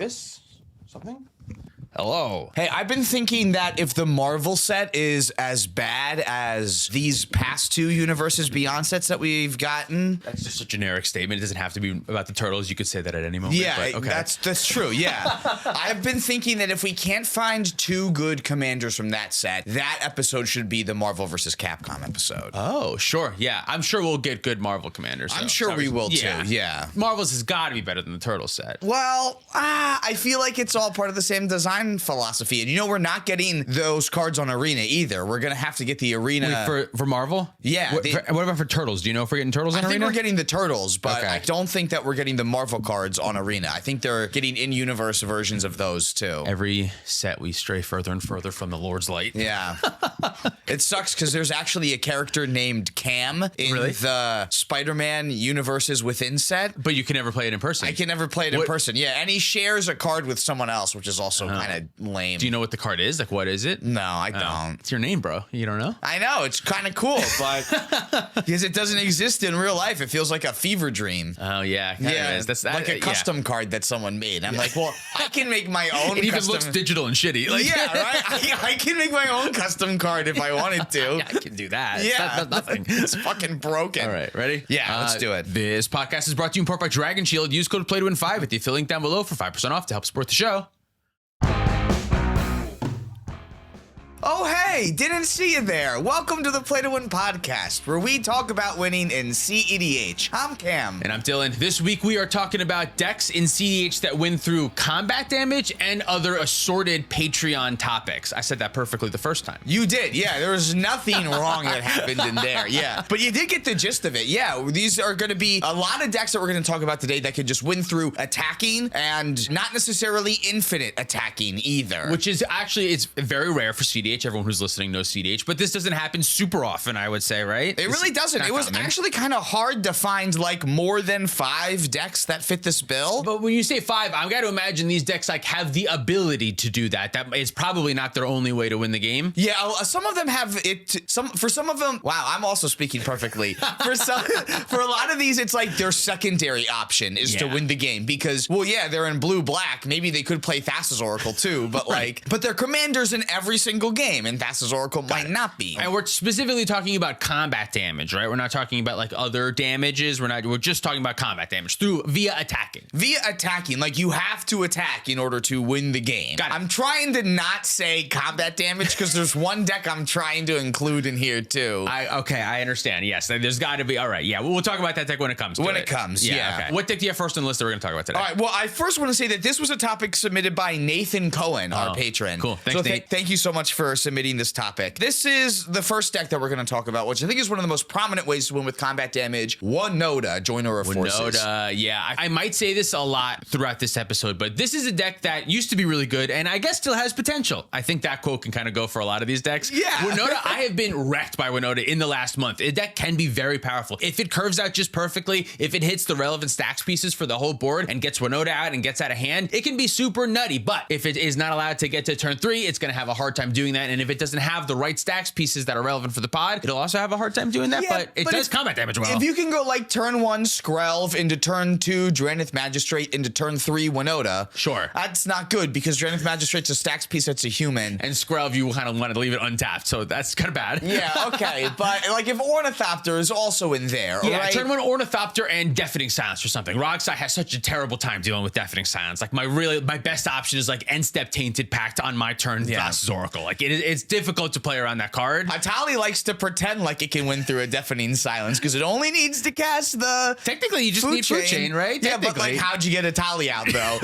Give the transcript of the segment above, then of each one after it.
this something. Hello. Hey, I've been thinking that if the Marvel set is as bad as these past two Universes Beyond sets that we've gotten. That's just a generic statement. It doesn't have to be about the Turtles. You could say that at any moment. Yeah, but okay. that's true. Yeah. I've been thinking that if we can't find two good commanders from that set, that episode should be the Marvel vs. Capcom episode. Oh, sure. Yeah. I'm sure we'll get good Marvel commanders. I'm sure we will too. Yeah. Marvel's has got to be better than the Turtle set. Well, I feel like it's all part of the same design philosophy. And you know, we're not getting those cards on Arena either. We're going to have to get the Arena. Wait, for Marvel? Yeah. What about for Turtles? Do you know if we're getting Turtles on Arena? I think we're getting the Turtles, but I don't think that we're getting the Marvel cards on Arena. I think they're getting in-universe versions of those too. Every set we stray further and further from the Lord's light. Yeah. It sucks because there's actually a character named Cam in the Spider-Man Universes Within set. But you can never play it in person. I can never play it in person. Yeah, and he shares a card with someone else, which is also kind of lame. Do you know what the card is? Like, what is it? No, I don't. It's your name, bro. You don't know? I know. It's kind of cool, but because it doesn't exist in real life, it feels like a fever dream. Oh, yeah. Yeah. Is. That's like a custom card that someone made. I'm like, well, I can make my own It even looks digital and shitty. Like, yeah, right? I can make my own custom card if I wanted to. I can do that. Yeah. That's nothing. It's fucking broken. All right, ready? Yeah, let's do it. This podcast is brought to you in part by Dragon Shield. Use code PLAYTOWIN5 at the affiliate link down below for 5% off to help support the show. Oh, hey, didn't see you there. Welcome to the Play to Win podcast, where we talk about winning in cEDH. I'm Cam. And I'm Dylan. This week we are talking about decks in cEDH that win through combat damage and other assorted Patreon topics. I said that perfectly the first time. You did, yeah. There was nothing wrong that happened in there, yeah. But you did get the gist of it, yeah. These are going to be a lot of decks that we're going to talk about today that could just win through attacking and not necessarily infinite attacking either. Which is actually, it's very rare for cEDH. Everyone who's listening knows cEDH, but this doesn't happen super often, I would say, right? It really doesn't. It was actually kind of hard to find like more than 5 decks that fit this bill. But when you say 5, I've got to imagine these decks like have the ability to do that. That is probably not their only way to win the game. Yeah, some of them have it. For some of them, wow, I'm also speaking perfectly. For a lot of these, it's like their secondary option is to win the game because, well, yeah, they're in blue-black. Maybe they could play Thassa's Oracle too, but but they're commanders in every single game, and Thassa's Oracle might not be. And we're specifically talking about combat damage, right? We're not talking about like other damages. We're just talking about combat damage via attacking. Via attacking, like you have to attack in order to win the game. I'm trying to not say combat damage because there's one deck I'm trying to include in here too. I understand. Yes, there's got to be. All right, yeah, we'll talk about that deck when it comes to it. Yeah. Okay. What deck do you have first on the list that we're going to talk about today? All right, well, I first want to say that this was a topic submitted by Nathan Cohen, our patron. Cool. Thanks, Nate. Thank you so much for submitting this topic. This is the first deck that we're going to talk about, which I think is one of the most prominent ways to win with combat damage. Winota, Joiner of Forces. Winota, yeah. I might say this a lot throughout this episode, but this is a deck that used to be really good and I guess still has potential. I think that quote can kind of go for a lot of these decks. Yeah. Winota, I have been wrecked by Winota in the last month. A deck can be very powerful. If it curves out just perfectly, if it hits the relevant stacks pieces for the whole board and gets Winota out and gets out of hand, it can be super nutty. But if it is not allowed to get to turn 3, it's going to have a hard time doing that. And if it doesn't have the right stacks pieces that are relevant for the pod, it'll also have a hard time doing that, but it does combat damage well. If you can go like turn 1 Skrelv into turn 2 Drannith Magistrate into turn 3 Winota, sure, that's not good because Drannith Magistrate's a stacks piece that's a human. And Skrelv, you kind of want to leave it untapped, so that's kind of bad. Yeah, okay, but like if Ornithopter is also in there, yeah, right? Turn 1 Ornithopter and Deafening Silence or something. Rogsai has such a terrible time dealing with Deafening Silence. Like my best option is like End Step Tainted Pact on my turn, Thassa's Oracle. Like it's difficult to play around that card. Atali likes to pretend like it can win through a Deafening Silence because it only needs to cast the technically you just need Food Chain, right? Yeah, but like how'd you get Atali out though?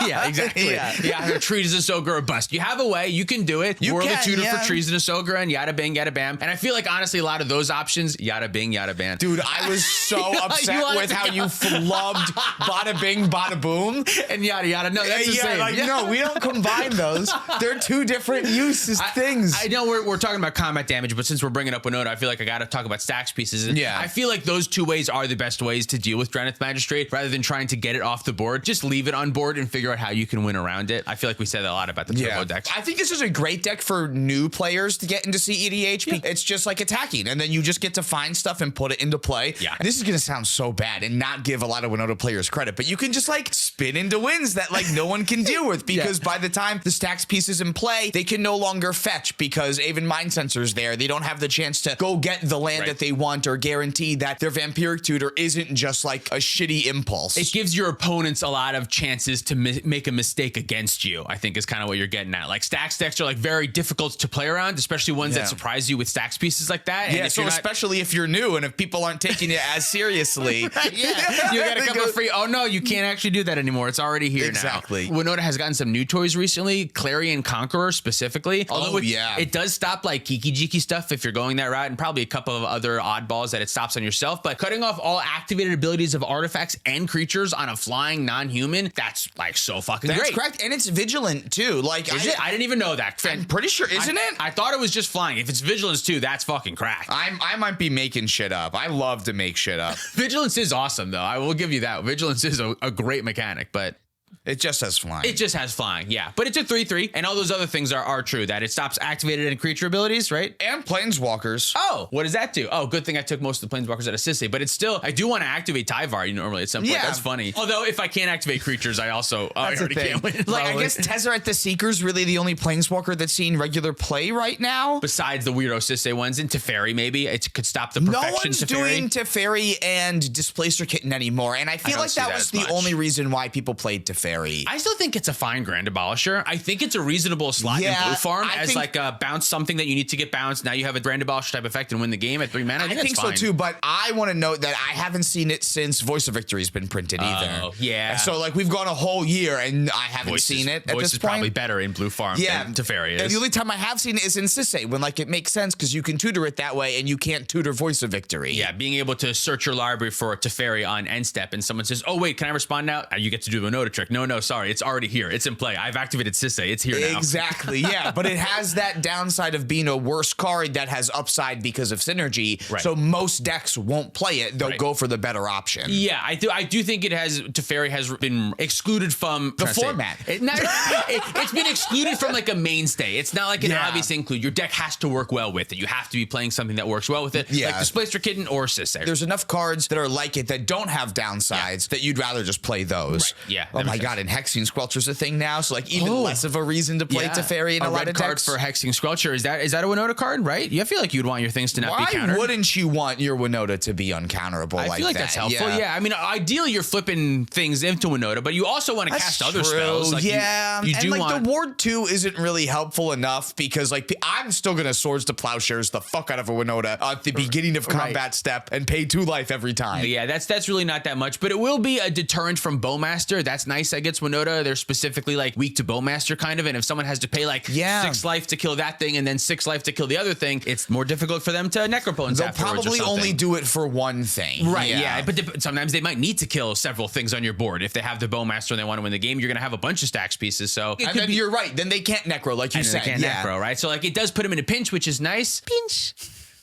Yeah, exactly. Yeah, her Trees is Ahsoka or bust. You have a way, you can do it. Whirl the tutor for Trees and Ahsoka and yada bing, yada bam. And I feel like honestly a lot of those options, yada bing, yada bam. Dude, I was so upset with how you flubbed bada bing, bada boom. And yada yada. No, that's the same. Like, no, we don't combine those. They're two different uses things. I know we're talking about combat damage, but since we're bringing up Winota, I feel like I got to talk about stacks pieces. Yeah. I feel like those two ways are the best ways to deal with Drannith Magistrate rather than trying to get it off the board. Just leave it on board and figure out how you can win around it. I feel like we said a lot about the turbo decks. I think this is a great deck for new players to get into cEDH. Yeah. It's just like attacking, and then you just get to find stuff and put it into play. Yeah. And this is going to sound so bad and not give a lot of Winota players credit, but you can just like spin into wins that like no one can deal with because by the time the Stax piece is in play, they can no longer fetch because Aven Mind Sensor's there. They don't have the chance to go get the land that they want or guarantee that their Vampiric Tutor isn't just like a shitty impulse. It gives your opponents a lot of chances to make a mistake against you, I think is kind of what you're getting at. Like Stax decks are like very difficult to play around, especially ones that surprise you with Stax pieces like that. Yeah, and so especially if you're new and if people aren't taking it as seriously. You got a couple of free, oh no, you can't actually do that anymore. It's already here exactly. now. Winota has gotten some new toys recently, Clarion Conqueror specifically. Although it does stop like Kiki Jiki stuff if you're going that route, and probably a couple of other oddballs that it stops on yourself. But cutting off all activated abilities of artifacts and creatures on a flying non-human, that's like so fucking great. That's correct. And it's vigilant too. Like is it? I didn't even know that. I'm pretty sure, isn't it? I thought it was just flying. If it's vigilance too, that's fucking crack. I might be making shit up. I love to make shit up. Vigilance is awesome though. I will give you that. Vigilance is a great mechanic, but it just has flying. It just has flying, yeah. But it's a 3/3, and all those other things are true. That it stops activated and creature abilities, right? And planeswalkers. Oh, what does that do? Oh, good thing I took most of the planeswalkers out of Sisay, but it's still, I do want to activate Tyvar normally at some point. That's funny. Although if I can't activate creatures, I also I already can't win. Like I guess Tezzeret the Seeker's really the only planeswalker that's seeing regular play right now. Besides the weirdo Sisay ones, and Teferi maybe. It could stop the perfection No one's Teferi. doing Teferi and Displacer Kitten anymore, and I feel like that was the only reason why people played Teferi. I still think it's a fine Grand Abolisher. I think it's a reasonable slot in Blue Farm as like a bounce something that you need to get bounced. Now you have a Grand Abolisher type effect and win the game at 3 mana. I think so too, but I want to note that I haven't seen it since Voice of Victory has been printed either. Oh, yeah. So like we've gone a whole year and I haven't seen it at this is point. Probably better in Blue Farm than Teferi is. And the only time I have seen it is in Sisay when like it makes sense because you can tutor it that way and you can't tutor Voice of Victory. Yeah, being able to search your library for a Teferi on end step and someone says, oh wait, can I respond now? You get to do a Winota trick. No, sorry, it's already here. It's in play. I've activated Sisay. It's here now. Exactly, yeah. But it has that downside of being a worse card that has upside because of synergy. Right. So most decks won't play it. They'll go for the better option. Yeah, I do think it has, Teferi has been excluded from the format. It's been excluded from like a mainstay. It's not like an obvious include. Your deck has to work well with it. You have to be playing something that works well with it. Like Displacer Kitten or Sisay. There's enough cards that are like it that don't have downsides that you'd rather just play those. Right. Yeah. Oh my god, and Hexing Squelcher's a thing now, so like even less of a reason to play Teferi in a lot of decks. A red card for Hexing Squelcher. Is that a Winota card, right? You feel like you'd want your things to not be countered. Why wouldn't you want your Winota to be uncounterable like that? I feel like that's helpful. Yeah. I mean, ideally you're flipping things into Winota, but you also want to cast other spells. Like you do and like want... the Ward 2 isn't really helpful enough because like I'm still gonna Swords to Plowshares the fuck out of a Winota at the beginning of combat step and pay 2 life every time. Yeah, that's really not that much, but it will be a deterrent from Bowmaster. That's nice against Winota. They're specifically like weak to Bowmaster kind of, and if someone has to pay like 6 life to kill that thing and then 6 life to kill the other thing, it's more difficult for them to Necropotence They'll afterwards. Probably only do it for one thing. Right, yeah. But sometimes they might need to kill several things on your board. If they have the Bowmaster and they want to win the game, you're going to have a bunch of Stax pieces. So you're right. Then they can't Necro, like you said. They can't Necro, right? So like it does put them in a pinch, which is nice. Pinch.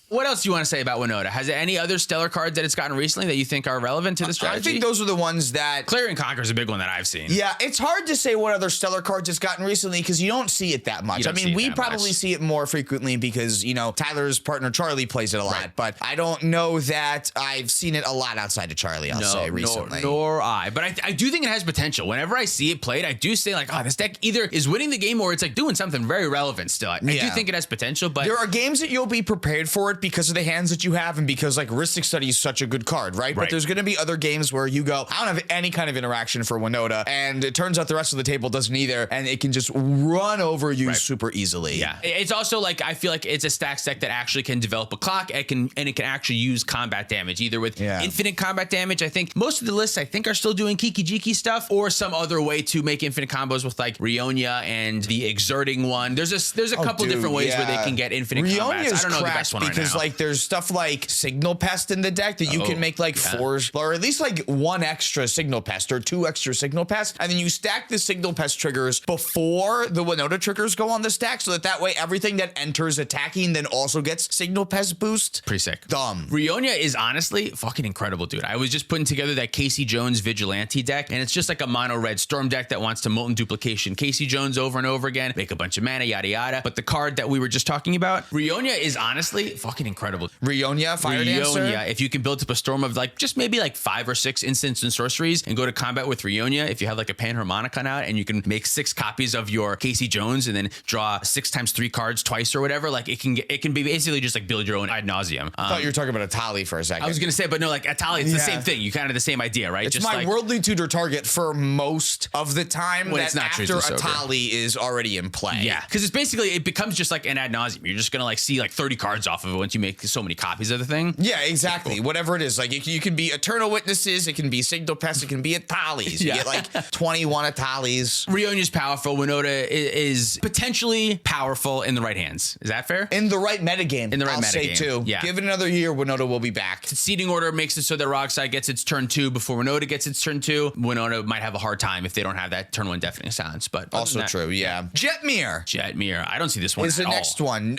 What else do you want to say about Winota? Has there any other stellar cards that it's gotten recently that you think are relevant to the strategy? I think those are the ones that... Clarion Conqueror is a big one that I've seen. Yeah, it's hard to say what other stellar cards it's gotten recently because you don't see it that much. I mean, we probably see it more frequently because, you know, Tyler's partner Charlie plays it a lot, but I don't know that I've seen it a lot outside of Charlie, I'll say, recently. Nor I. But I do think it has potential. Whenever I see it played, I do say like, oh, this deck either is winning the game or it's like doing something very relevant still. I do think it has potential, but... There are games that you'll be prepared for it because of the hands that you have and because like Ristic Study is such a good card, right? But there's going to be other games where you go, I don't have any kind of interaction for Winota, and it turns out the rest of the table doesn't either, and it can just run over you super easily. Yeah, it's also like I feel like it's a Stax deck that actually can develop a clock and it can actually use combat damage either with infinite combat damage. I think most of the lists are still doing Kiki Jiki stuff or some other way to make infinite combos with like Rionia and the Exerting one. There's a couple different ways where they can get infinite combats. I don't know the best one because like there's stuff like Signal Pest in the deck that you can make like 4 or at least like 1 extra Signal Pest or 2 extra Signal Pest, and then you stack the Signal Pest triggers before the Winota triggers go on the stack so that way everything that enters attacking then also gets Signal Pest boost. Pretty sick. Dumb. Rionia is honestly fucking incredible, dude. I was just putting together that Casey Jones Vigilante deck, and it's just like a mono red Storm deck that wants to Molten Duplication Casey Jones over and over again, make a bunch of mana, yada yada. But the card that we were just talking about, Rionia is honestly fucking fucking incredible. Rionia, Fire Dancer. Rionia, if you can build up a storm of like just maybe like 5 or 6 instants and sorceries and go to combat with Rionia, if you have like a Panharmonicon out and you can make 6 copies of your Casey Jones and then draw 6 times 3 cards twice or whatever, like it can be basically just like build your own ad nauseum. I thought you were talking about Atali for a second. I was gonna say, but no, like Atali, it's the same thing. You kind of the same idea, right? It's just my like, Worldly Tutor target for most of the time When that it's not after Tristan Sober. Atali is already in play. yeah, because it's basically, it becomes just like an ad nauseum. You're just gonna like see like 30 cards off of it once you make so many copies of the thing. Yeah, exactly. Whatever it is. Like you can be Eternal Witnesses, it can be Signal Pest, it can be Atalis. You get like 21 Atalis. Rionia's powerful. Winota is potentially powerful in the right hands. Is that fair? In the right metagame. In the right I'll say metagame, too. yeah. Give it another year, Winota will be back. Seeding order makes it so that Rockside gets its turn 2 before Winota gets its turn 2. Winota might have a hard time if they don't have that turn 1 Deafening Silence, but Also true, yeah. Jetmir Jetmir. I don't see this one is at the all. next one.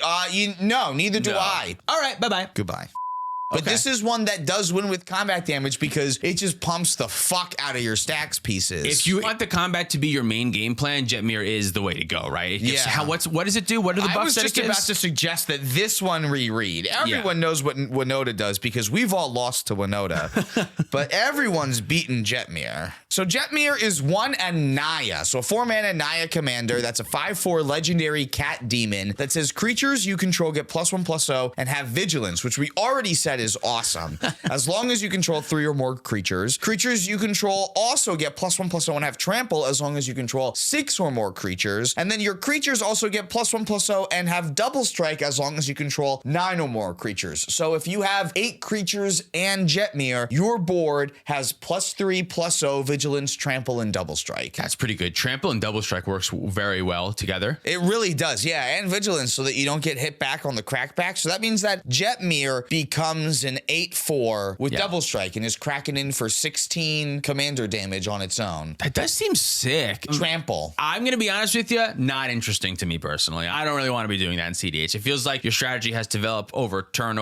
No, neither do No. I. All right, bye-bye. Goodbye. But Okay. this is one that does win with combat damage because it just pumps the fuck out of your stacks pieces. If you want the combat to be your main game plan, Jetmir is the way to go, right? It gives, Yeah. what does it do? What are the buffs I was that it just gives? about to suggest that this one reread. Everyone knows what Winota does because we've all lost to Winota, but everyone's beaten Jetmir. So Jetmir is 1 Anaya, so a 4-mana Naya commander. That's a 5/4 legendary cat demon that says creatures you control get +1/+0 and have vigilance, which we already said is awesome. As long as you control 3 or more creatures. Creatures you control also get +1/+0 and have trample as long as you control 6 or more creatures. And then your creatures also get +1/+0 and have double strike as long as you control 9 or more creatures. So if you have 8 creatures and Jetmir, your board has +3/+0 vigilance, trample, and double strike. That's pretty good. Trample and double strike works very well together. It really does, yeah, and vigilance so that you don't get hit back on the crackback. So that means that Jetmir becomes an 8/4 with double strike and is cracking in for 16 commander damage on its own. That does seem sick. Trample. I'm going to be honest with you, not interesting to me personally. I don't really want to be doing that in cEDH. It feels like your strategy has developed over turn,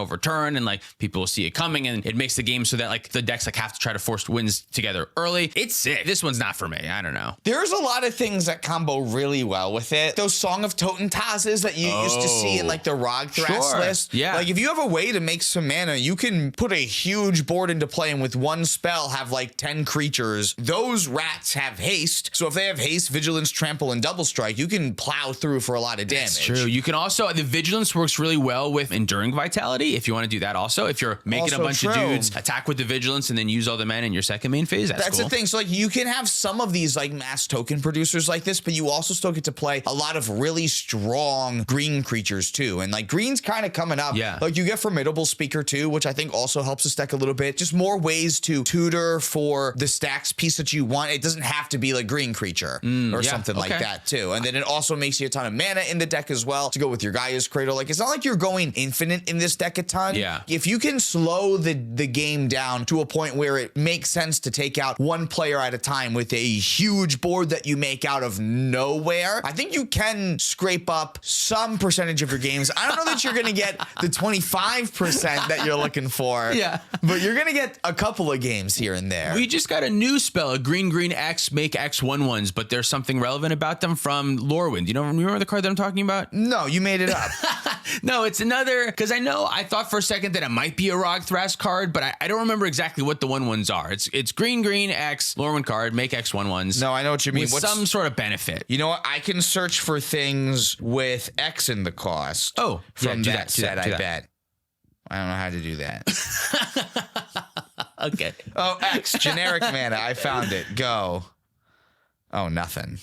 and like people will see it coming, and it makes the game so that like the decks like have to try to force wins together early. It's sick. This one's not for me. I don't know. There's a lot of things that combo really well with it. Those Song of Totentazes that you used to see in like the Rogthras list. Yeah. Like if you have a way to make some mana, you can put a huge board into play and with one spell have like 10 creatures. Those rats have haste. So if they have haste, vigilance, trample, and double strike, you can plow through for a lot of damage. That's true. You can also, the vigilance works really well with enduring vitality if you want to do that also. If you're making Also a bunch of true. dudes, attack with the vigilance and then use all the mana in your second main phase. That's cool. The thing. So like you can have some of these like mass token producers like this, but you also still get to play a lot of really strong green creatures too. And like green's kind of coming up. Yeah. Like you get Formidable Speaker too, which I think also helps the deck a little bit. Just more ways to tutor for the stacks piece that you want. It doesn't have to be like green creature or something like that too. And then it also makes you a ton of mana in the deck as well to go with your Gaia's Cradle. Like it's not like you're going infinite in this deck a ton. Yeah. If you can slow the game down to a point where it makes sense to take out one player at a time with a huge board that you make out of nowhere, I think you can scrape up some percentage of your games. I don't know that you're going to get the 25% that you're looking for. Yeah. But you're going to get a couple of games here and there. We just got a new spell, a green X, make X 1/1s, but there's something relevant about them from Lorwyn. You remember the card that I'm talking about? No, you made it up. No, it's another, because I thought for a second that it might be a Rogthras card, but I don't remember exactly what the 1/1s are. It's green X, Lorwyn card, make X 1/1s. No, I know what you mean. With some sort of benefit. You know what? I can search for things with X in the cost. Oh, from yeah, that set, I bet. I don't know how to do that. Okay. Oh, X, generic mana. I found it. Go. Oh, nothing.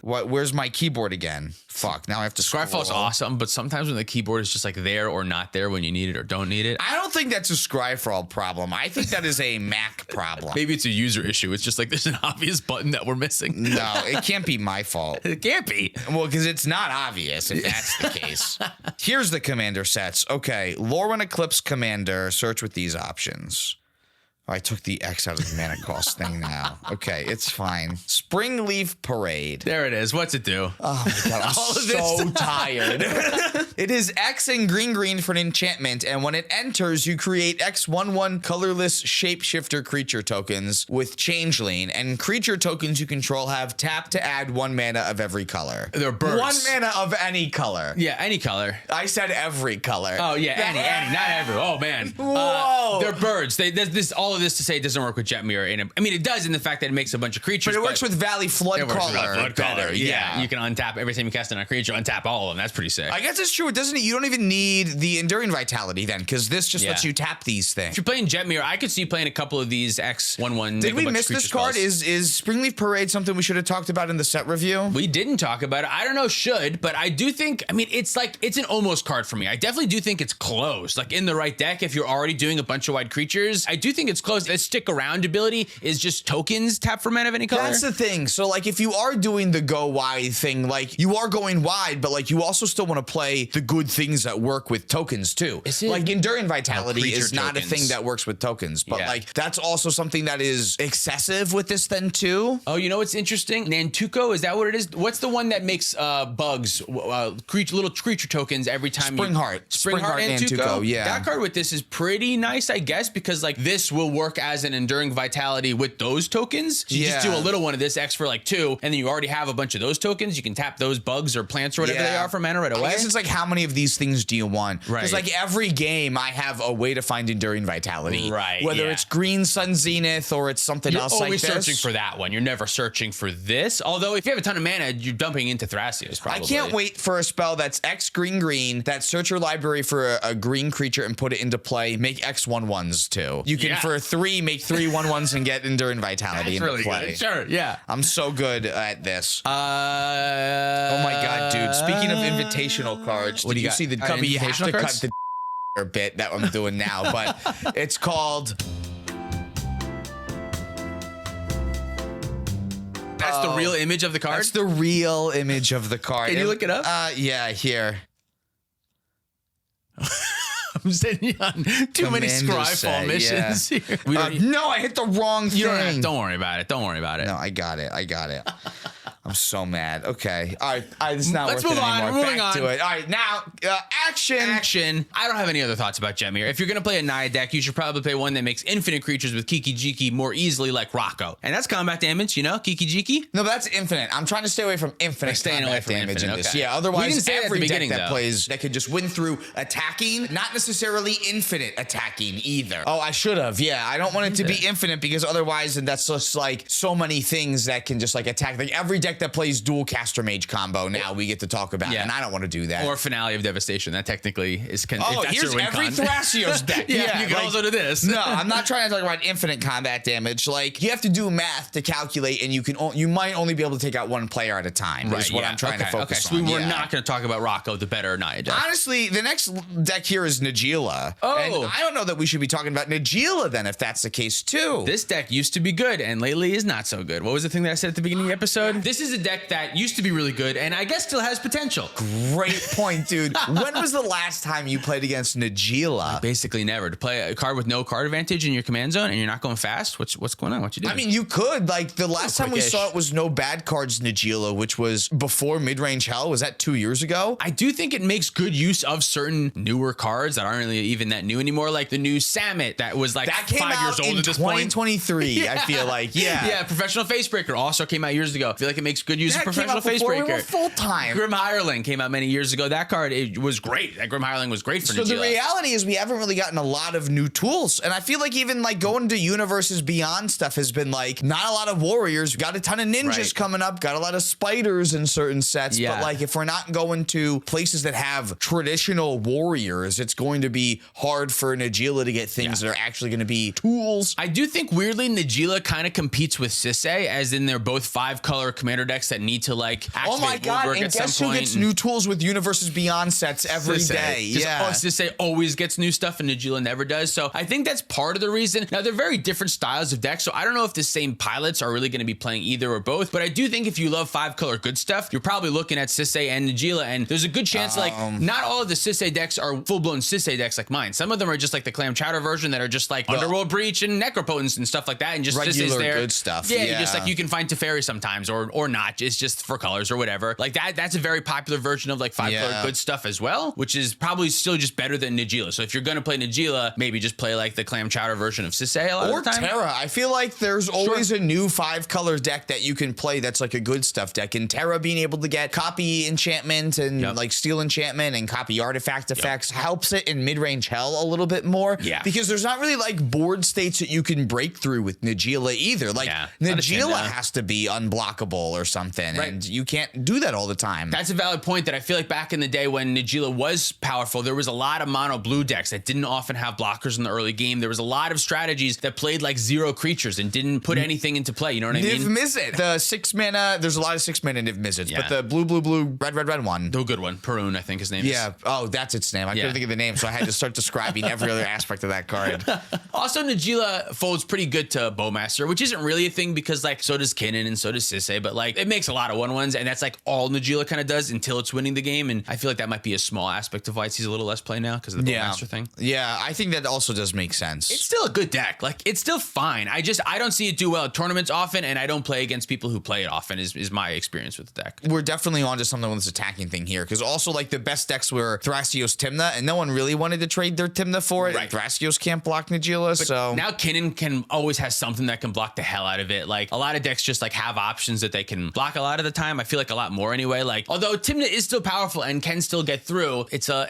What? Where's my keyboard again? Fuck, now I have to scroll. Scryfall's awesome, but sometimes when the keyboard is just like there or not there when you need it or don't need it. I don't think that's a Scryfall problem. I think that is a Mac problem. Maybe it's a user issue. It's just like there's an obvious button that we're missing. No, it can't be my fault. It can't be. Well, because it's not obvious if that's the case. Here's the commander sets. Okay, Lorwyn Eclipse Commander, search with these options. Oh, I took the X out of the mana cost thing now. Okay, it's fine. Springleaf Parade. There it is. What's it do? Oh my god, I'm so tired. It is X and green for an enchantment, and when it enters, you create X/1/1 colorless shapeshifter creature tokens with Changeling, and creature tokens you control have tap to add 1 mana of every color. They're birds. 1 mana of any color. Yeah, any color. I said every color. Oh yeah, any, not every. Oh man. Whoa. They're birds. All of this to say it doesn't work with Jetmir. I mean, it does in the fact that it makes a bunch of creatures. But it works with Valley Floodcaller better. Yeah, you can untap every time you cast on a creature, untap all of them. That's pretty sick. I guess it's true. It doesn't. You don't even need the Enduring Vitality then, because this just lets you tap these things. If you're playing Jetmir, I could see playing a couple of these X/1/1. Did we miss this card? Is Springleaf Parade something we should have talked about in the set review? We didn't talk about it. I don't know, but I do think, I mean, it's an almost card for me. I definitely do think it's close. Like in the right deck, if you're already doing a bunch of wide creatures, I do think it's close. The stick around ability is just tokens tap for mana of any color. That's the thing. So like if you are doing the go wide thing, like you are going wide, but like you also still want to play the good things that work with tokens too. Like Enduring Vitality is not a thing that works with tokens, but like that's also something that is excessive with this then too. Oh, you know what's interesting? Nantuko, is that what it is? What's the one that makes bugs, little creature tokens every time? Springheart Nantuko, yeah. That card with this is pretty nice, I guess, because like this will work as an Enduring Vitality with those tokens. You just do a little one of this X for like 2, and then you already have a bunch of those tokens. You can tap those bugs or plants or whatever they are for mana right away. I guess it's like how many of these things do you want? Right. Because like every game I have a way to find Enduring Vitality. Right. Whether it's Green Sun Zenith or it's something else like this. You're always searching for that one. You're never searching for this. Although if you have a ton of mana, you're dumping into Thrasios probably. I can't wait for a spell that's X green that search your library for a green creature and put it into play. Make X/1/1s too. You can for 3 make 3 1/1s and get Enduring Vitality into really play. Good. Sure, yeah. I'm so good at this. Oh my god, dude. Speaking of invitational cards, did you see the Cubby? you have to cut the bit that I'm doing now, but it's called. That's the real image of the card? That's the real image of the card. Can you look it up? Yeah, here. I'm sitting on too many Scryfall missions here. No, I hit the wrong thing. Don't worry about it. Don't worry about it. No, I got it. I'm so mad. Okay. All right. This is not Let's working move on. anymore. Moving Back on. to it. All right. Now, action. I don't have any other thoughts about Jetmir. If you're going to play a Naya deck, you should probably play one that makes infinite creatures with Kiki Jiki more easily, like Rocco. And that's combat damage, you know? Kiki Jiki? No, but that's infinite. I'm trying to stay away from infinite combat damage in this. Okay. Yeah, otherwise every deck that though. plays that could just win through attacking, not necessarily infinite attacking either. Oh, I should have. Yeah, I don't want it to be infinite because otherwise that's just like so many things that can just like attack. Like every deck that plays dual caster mage combo now we get to talk about, and I don't want to do that. Or Finale of Devastation. That technically is. Here's every Thrasios deck. You can also do this. No, I'm not trying to talk about infinite combat damage. Like you have to do math to calculate, and you might only be able to take out one player at a time. Right, is what I'm trying to focus on. So we were not going to talk about Rocco, the better Naya deck. Honestly, the next deck here is Najeela. Oh, and I don't know that we should be talking about Najeela then, if that's the case too. This deck used to be good, and lately is not so good. What was the thing that I said at the beginning of the episode? This is a deck that used to be really good, and I guess still has potential. Great point, dude. When was the last time you played against Najeela? Basically never. To play a card with no card advantage in your command zone and you're not going fast, what's going on? What you doing? I mean, you could. Like, the last time we saw it was no bad cards Najeela, which was before Midrange Hell. Was that 2 years ago? I do think it makes good use of certain newer cards that aren't really even that new anymore, like the new Samet that was like that came 5 years old at this point. 2023, I feel like. Yeah. Yeah, Professional Facebreaker also came out years ago. I feel like it makes good use of Professional Facebreaker. We were full time. Grim Hireling came out many years ago. That card, it was great. That Grim Hireling was great for Najeela. So the reality is we haven't really gotten a lot of new tools. And I feel like even like going to Universes Beyond stuff has been like not a lot of warriors. We've got a ton of ninjas coming up, got a lot of spiders in certain sets. Yeah. But like if we're not going to places that have traditional warriors, it's going to be hard for Najeela to get things that are actually going to be tools. I do think weirdly Najeela kind of competes with Sisay, as in they're both 5-color commander decks that need to like activate Woodwork and at some guess point. Who gets new tools with Universes Beyond sets every day? Yeah. Sisay always gets new stuff and Najeela never does. So I think that's part of the reason. Now they're very different styles of decks, so I don't know if the same pilots are really going to be playing either or both, but I do think if you love 5-color good stuff, you're probably looking at Sisay and Najeela, and there's a good chance like not all of the Sisay decks are full-blown Sisay decks like mine. Some of them are just like the Clam Chowder version that are just like Underworld Breach and Necropotence and stuff like that, and just regular Sisay's there. Good stuff. Yeah, just like you can find Teferi sometimes or not. It's just for colors or whatever. Like that's a very popular version of like 5-color good stuff as well, which is probably still just better than Najeela. So if you're going to play Najeela, maybe just play like the clam chowder version of Sisay a lot of the time. Or Terra. I feel like there's always a new 5-color deck that you can play that's like a good stuff deck. And Terra being able to get copy enchantment and like steal enchantment and copy artifact effects helps it in mid-range hell a little bit more. Yeah. Because there's not really like board states that you can break through with Najeela either. Like Najeela has to be unblockable or something. Right. And you can't do that all the time. That's a valid point that I feel like back in the day when Najeela was powerful, there was a lot of mono blue decks that didn't often have blockers in the early game. There was a lot of strategies that played like 0 creatures and didn't put anything into play. You know what I mean? Niv Mizzet. The 6-mana, there's a lot of 6-mana Niv Mizzets, but the blue, red one. The good one. Perun, I think his name is. Yeah. Oh, that's its name. I couldn't think of the name, so I had to start describing every other aspect of that card. Also, Najeela folds pretty good to Bowmaster, which isn't really a thing because like so does Kinnan and so does Sisay, but like it makes a lot of 1/1s, and that's like all Najeela kind of does until it's winning the game. And I feel like that might be a small aspect of why it sees a little less play now because of the Bowmaster thing. Yeah, I think that also does make sense. It's still a good deck. Like it's still fine. I don't see it do well at tournaments often, and I don't play against people who play it often is my experience with the deck. We're definitely onto something with this attacking thing here, because also like the best decks were Thrasios Tymna, and no one really wanted to trade their Tymna for it. Right. Thrasios can't block Najeela, so now Kinnan can always has something that can block the hell out of it. Like a lot of decks just like have options that they can block a lot of the time. I feel like a lot more anyway. Like although Tymna is still powerful and can still get through,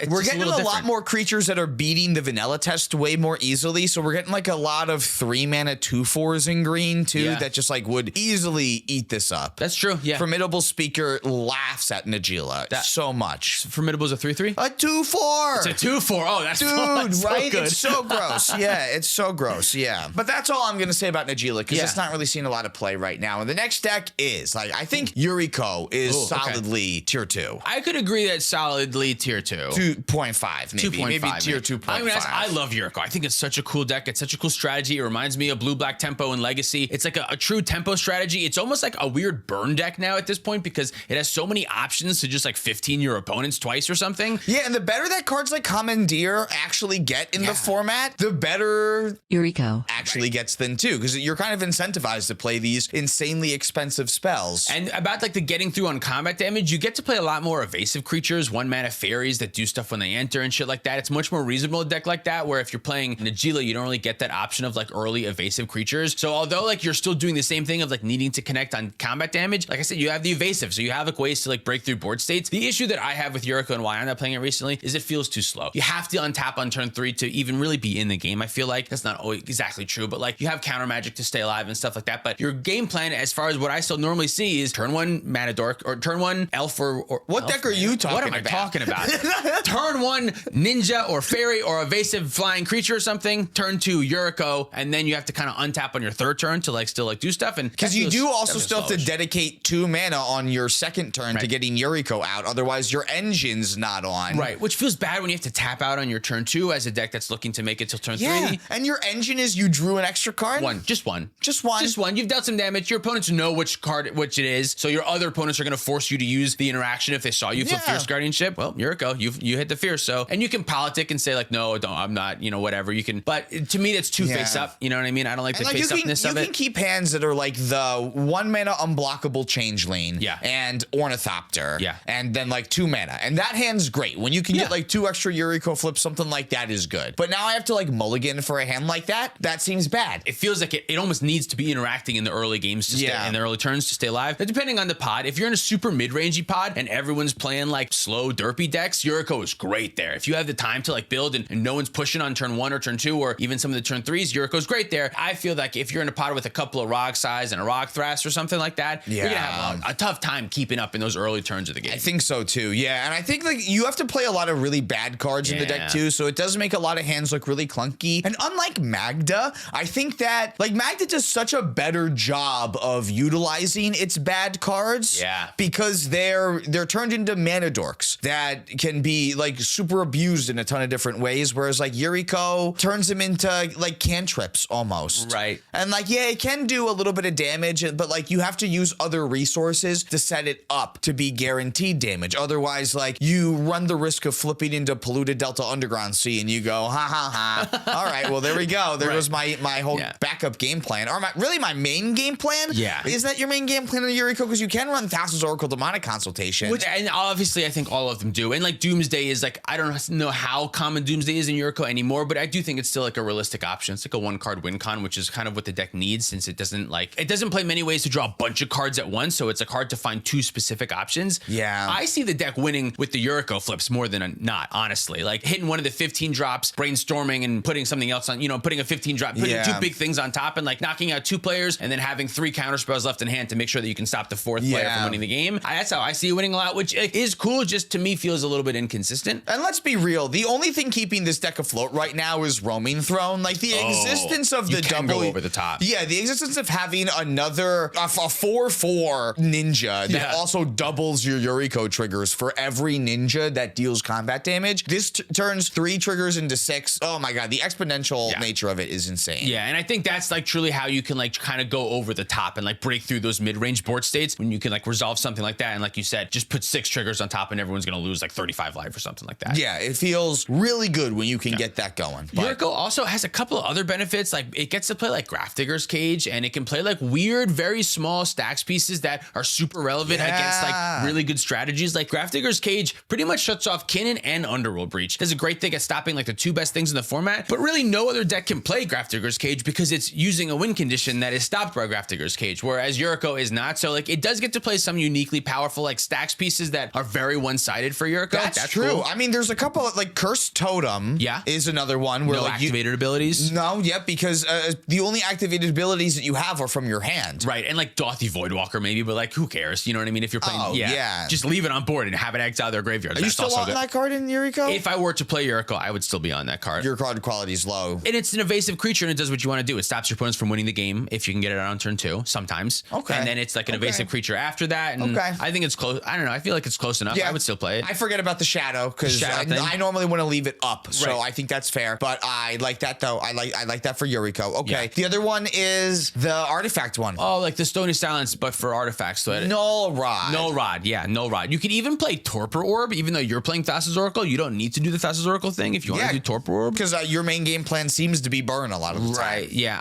we're getting a lot more creatures that are beating the vanilla test way more easily. So we're getting like a lot of 3-mana 2/4s in green too that just like would easily eat this up. That's true. Yeah. Formidable Speaker laughs at Najeela so much. Formidable is a 3/3? A 2/4. It's a 2/4. Oh, that's dude, right? So good. It's so gross. Yeah, it's so gross. Yeah. But that's all I'm gonna say about Najeela, because it's not really seeing a lot of play right now. And the next deck is like I think Yuriko is solidly tier 2. I could agree that solidly tier 2. 2.5 maybe. 2.5. Maybe tier 2.5. I mean, I love Yuriko. I think it's such a cool deck. It's such a cool strategy. It reminds me of blue-black tempo and Legacy. It's like a true tempo strategy. It's almost like a weird burn deck now at this point because it has so many options to just like 15 your opponents twice or something. Yeah, and the better that cards like Commandeer actually get in the format, the better Yuriko actually gets thin too, because you're kind of incentivized to play these insanely expensive spells. And about like the getting through on combat damage, you get to play a lot more evasive creatures, 1-mana fairies that do stuff when they enter and shit like that. It's much more reasonable a deck like that, where if you're playing Najeela, you don't really get that option of like early evasive creatures. So although like you're still doing the same thing of like needing to connect on combat damage, like I said, you have the evasive, so you have like ways to like break through board states. The issue that I have with Yuriko and why I'm not playing it recently is it feels too slow. You have to untap on turn 3 to even really be in the game. I feel like that's not always exactly true, but like you have counter magic to stay alive and stuff like that. But your game plan, as far as what I still normally see, is turn 1 Mana Dork or turn 1 Elf or what elf, deck are you talking about? What am I talking about? Turn 1 Ninja or Fairy or evasive flying creature or something. Turn 2 Yuriko, and then you have to kind of untap on your third turn to like still like do stuff. And because you do also still have to dedicate 2 mana on your second turn to getting Yuriko out. Otherwise, your engine's not on. Right, which feels bad when you have to tap out on your turn 2 as a deck that's looking to make it till turn 3. And your engine is you drew an extra card? Just one. Just one. You've dealt some damage. Your opponents know which it is. So your other opponents are going to force you to use the interaction if they saw you flip Fierce Guardianship. Well, Yuriko, you hit the Fierce. So, and you can politic and say like, no, don't, I'm not, whatever. You can, but to me, that's too face up. You know what I mean? I don't like the face upness of it. You can keep hands that are like the 1 mana unblockable Changeling and Ornithopter. And then like 2 mana. And that hand's great. When you can get like 2 extra Yuriko flips, something like that is good. But now I have to like mulligan for a hand like that. That seems bad. It feels like it almost needs to be interacting in the early games to stay, in the early turns to stay alive. But depending on the pod, if you're in a super mid-rangey pod and everyone's playing like slow derpy decks, Yuriko is great there. If you have the time to like build and no one's pushing on turn 1 or turn 2 or even some of the turn 3s, Yuriko's great there. I feel like if you're in a pod with a couple of Rog Size and a Rog Thras or something like that, you're gonna have a tough time keeping up in those early turns of the game. I think so too. Yeah, and I think like you have to play a lot of really bad cards in the deck too, so it does make a lot of hands look really clunky. And unlike Magda, I think that like Magda does such a better job of utilizing its bad cards. Because they're turned into mana dorks that can be like super abused in a ton of different ways, whereas like Yuriko turns them into like cantrips almost. Right. And like, yeah, it can do a little bit of damage, but like you have to use other resources to set it up to be guaranteed damage. Otherwise, like you run the risk of flipping into polluted Delta Underground Sea and you go, ha ha ha. All right, well, there we go. There goes my whole backup game plan. Or my main game plan? Yeah. Is that your main game plan? plan on Yuriko because you can run Thassa's Oracle Demonic Consultation. And obviously, I think all of them do. And like Doomsday is like, I don't know how common Doomsday is in Yuriko anymore, but I do think it's still like a realistic option. It's like a 1-card win con, which is kind of what the deck needs since it doesn't play many ways to draw a bunch of cards at once. So it's like hard to find 2 specific options. Yeah. I see the deck winning with the Yuriko flips more than not, honestly. Like hitting one of the 15 drops, brainstorming and putting something else on, putting a 15 drop, putting 2 big things on top and like knocking out 2 players and then having 3 counter spells left in hand to make sure that you can stop the 4th player from winning the game. That's how I see it winning a lot, which is cool. Just to me feels a little bit inconsistent. And let's be real. The only thing keeping this deck afloat right now is Roaming Throne. Like the existence of the double go over the top. Yeah, the existence of having another a 4/4 ninja that also doubles your Yuriko triggers for every ninja that deals combat damage. This turns 3 triggers into 6. Oh my god, the exponential nature of it is insane. Yeah, and I think that's like truly how you can like kind of go over the top and like break through those mid-range board states when you can like resolve something like that. And like you said, just put 6 triggers on top and everyone's gonna lose like 35 life or something like that. Yeah, it feels really good when you can get that going. Yuriko also has a couple of other benefits. Like it gets to play like Grafdigger's Cage, and it can play like weird, very small stacks pieces that are super relevant against like really good strategies. Like Grafdigger's Cage pretty much shuts off Kinnan and Underworld Breach. Does a great thing at stopping like the 2 best things in the format, but really no other deck can play Grafdigger's Cage because it's using a win condition that is stopped by Grafdigger's Cage, whereas Yuriko is not. So like it does get to play some uniquely powerful like stacks pieces that are very one-sided for Yuriko. That's true. Cool. I mean, there's a couple of like Cursed Totem is another one where no like activated abilities. No, because the only activated abilities that you have are from your hand. Right, and like Dothy Voidwalker maybe, but like who cares? You know what I mean? If you're playing, just leave it on board and have it exile their graveyard. Are you still on that card in Yuriko? If I were to play Yuriko, I would still be on that card. Your card quality is low. And it's an evasive creature and it does what you want to do. It stops your opponents from winning the game if you can get it out on turn 2, sometimes. Okay. And then it's like an evasive creature after that. And I think it's close. I don't know. I feel like it's close enough. I would still play it. I forget about the shadow because I normally want to leave it up. So I think that's fair. But I like that though. I like that for Yuriko. Okay. The other one is the artifact one. Oh, like the Stony Silence, but for artifacts. So Null Rod. Null Rod. Yeah, Null Rod. You could even play Torpor Orb, even though you're playing Thassa's Oracle. You don't need to do the Thassa's Oracle thing if you want to do Torpor Orb. Because your main game plan seems to be burn a lot of the time. Right, yeah.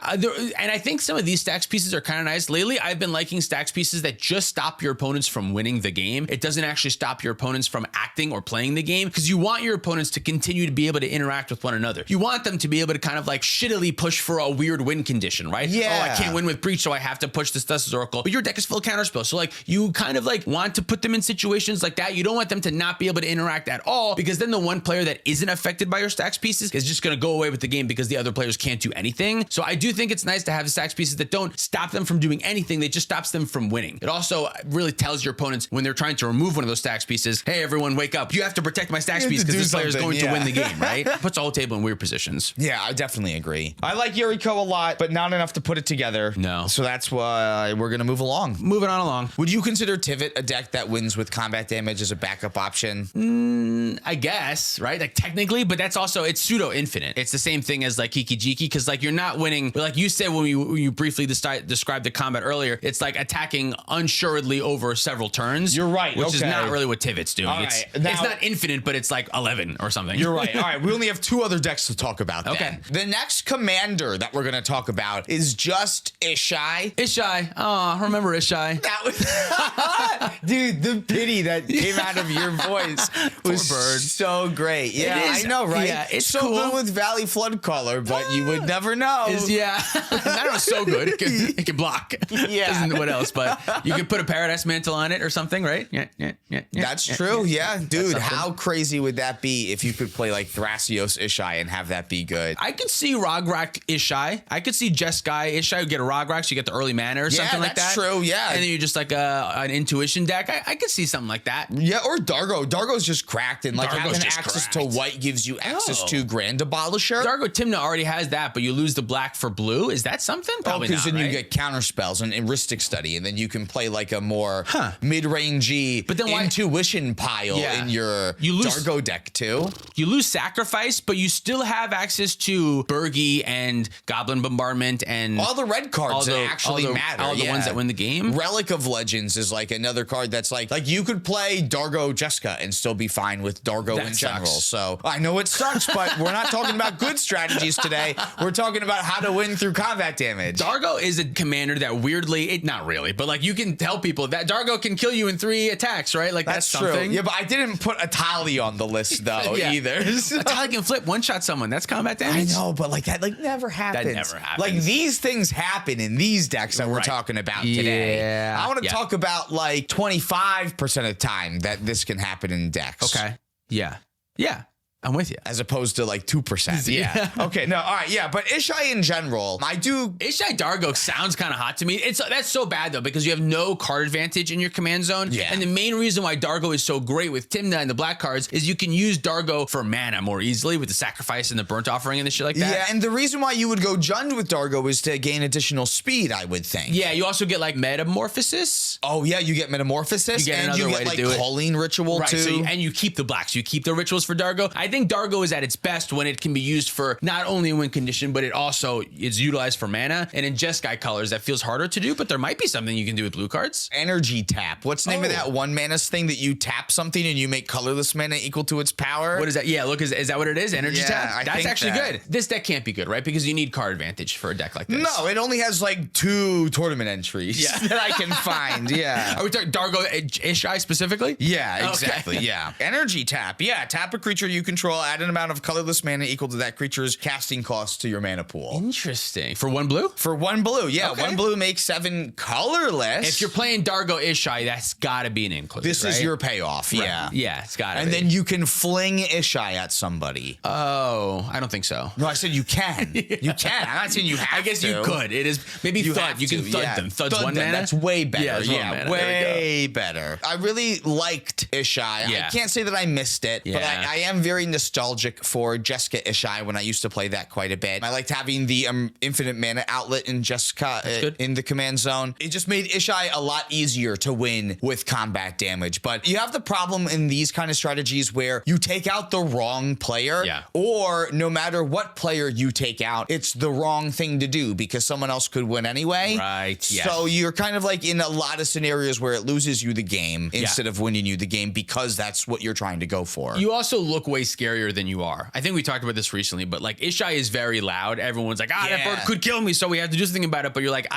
And I think some of these stacks pieces are kind of nice. Lately, I've been liking stacks pieces that just stop your opponents from winning the game. It doesn't actually stop your opponents from acting or playing the game because you want your opponents to continue to be able to interact with one another. You want them to be able to kind of like shittily push for a weird win condition, right? Yeah. Oh, I can't win with Breach, so I have to push this Thassa's Oracle. But your deck is full of counterspell. So like you kind of like want to put them in situations like that. You don't want them to not be able to interact at all because then the one player that isn't affected by your stacks pieces is just going to go away with the game because the other players can't do anything. So I do think it's nice to have the stacks pieces that don't stop them from doing anything. They just stops them from winning. It also really tells your opponents when they're trying to remove one of those stacks pieces, hey, everyone wake up. You have to protect my stacks piece because this player is going to win the game, right? Puts the whole table in weird positions. Yeah, I definitely agree. I like Yuriko a lot, but not enough to put it together. No. So that's why we're going to move along. Moving on along. Would you consider Tivit a deck that wins with combat damage as a backup option? I guess, right? Like technically, but that's also, it's pseudo infinite. It's the same thing as like Kiki-Jiki because like you're not winning, but like you said when you briefly described the combat earlier, it's like attacking unsuredly over several turns. You're right. Which is not really what Tivit's doing. It's not infinite, but it's like 11 or something. You're right. All right. We only have 2 other decks to talk about then. Okay. The next commander that we're going to talk about is just Ishai. Ishai. Oh, remember Ishai. That was... Dude, the pity that came out of your voice was so great. Yeah, I know, right? Yeah, it's so cool. good with Valley Flood Caller, but you would never know. That was so good. It can block. Yeah. Doesn't know what else, but you could put a Paradise Mantle on it or something, right? Yeah. That's true. Yeah. Dude, how crazy would that be if you could play like Thrasios Ishai and have that be good? I could see Rograk Ishai. I could see Jeskai Ishai get a Rograk, so you get the early mana or something like that. That's true. Yeah. And then you're just like an intuition deck. I could see something like that. Yeah, or Dargo. Dargo's just cracked, and like having access to white gives you access to Grand Abolisher. Dargo Timna already has that, but you lose the black for blue. Is that something? Probably not, because then right? you get counter spells and Heuristic Study, and then you can play like a more mid-rangey intuition pile in your Dargo deck too. You lose Sacrifice, but you still have access to Burgi and Goblin Bombardment and all the red cards that actually matter. All the ones that win the game. Relic of Legends is like another card that's like you could play Dargo Jessica and still be fine with Dargo in general. So I know it sucks, but we're not talking about good strategies today. We're talking about how to win through combat damage. Dargo is a commander that weirdly, not really, but like you can tell people that Dargo can kill you in 3 attacks, right? Like that's true. something. Yeah, but I didn't put Atali on the list though either. Atali can flip, one-shot someone. That's combat damage. I know, but like that never happens. That never happens. Like these things happen in these decks that we're talking about today. Yeah. I want to talk about like 25% of the time that this can happen in decks. Okay. Yeah. Yeah. I'm with you. As opposed to like 2%. Yeah. Okay. No. All right. Yeah. But Ishai in general, I do. Ishai Dargo sounds kind of hot to me. That's so bad though, because you have no card advantage in your command zone. Yeah. And the main reason why Dargo is so great with Timna and the black cards is you can use Dargo for mana more easily with the sacrifice and the burnt offering and the shit like that. Yeah. And the reason why you would go Jund with Dargo is to gain additional speed, I would think. Yeah. You also get like Metamorphosis. Oh, yeah. You get Metamorphosis. You get and another you way get to like do it. Calling Ritual Right, too. so and you keep the blacks. You keep the rituals for Dargo. I think Dargo is at its best when it can be used for not only win condition, but it also is utilized for mana. And in Jeskai colors, that feels harder to do, but there might be something you can do with blue cards. Energy tap. What's the name of that one mana thing that you tap something and you make colorless mana equal to its power? What is that? Yeah, look, is that what it is? Energy tap? That's think actually that. good. This deck can't be good, right? Because you need card advantage for a deck like this. No, it only has like 2 tournament entries that I can find. Yeah. Are we talking Dargo Ishai specifically? Yeah, exactly. Okay. Yeah. Energy tap. Yeah. Tap a creature you control, add an amount of colorless mana equal to that creature's casting cost to your mana pool. Interesting. For 1 blue? For 1 blue. Yeah. Okay. 1 blue makes 7 colorless. If you're playing Dargo Ishai, that's got to be an inclusive. This is right? your payoff. Right. Yeah. Yeah, it's got to And be. then you can fling Ishai at somebody. Oh, I don't think so. No, I said you can. You can. I'm not saying you have I guess to. you could. It is maybe You thud. have You can to, thud yeah. them. Thud's Thud 1 them. mana. That's way better. Yeah, it's 1 mana. There we Way better. I really liked Ishai. Yeah. I can't say that I missed it, but Yeah. I am very nostalgic for Jessica Ishai when I used to play that quite a bit. I liked having the infinite mana outlet in Jessica in the command zone. It just made Ishai a lot easier to win with combat damage. But you have the problem in these kind of strategies where you take out the wrong player, or no matter what player you take out, it's the wrong thing to do because someone else could win anyway. Right. Yeah. So you're kind of like in a lot of scenarios where it loses you the game instead of winning you the game because that's what you're trying to go for. You also look way scarier than you are. I think we talked about this recently, but like Ishai is very loud. Everyone's like, that bird could kill me, so we have to do something about it. But you're like,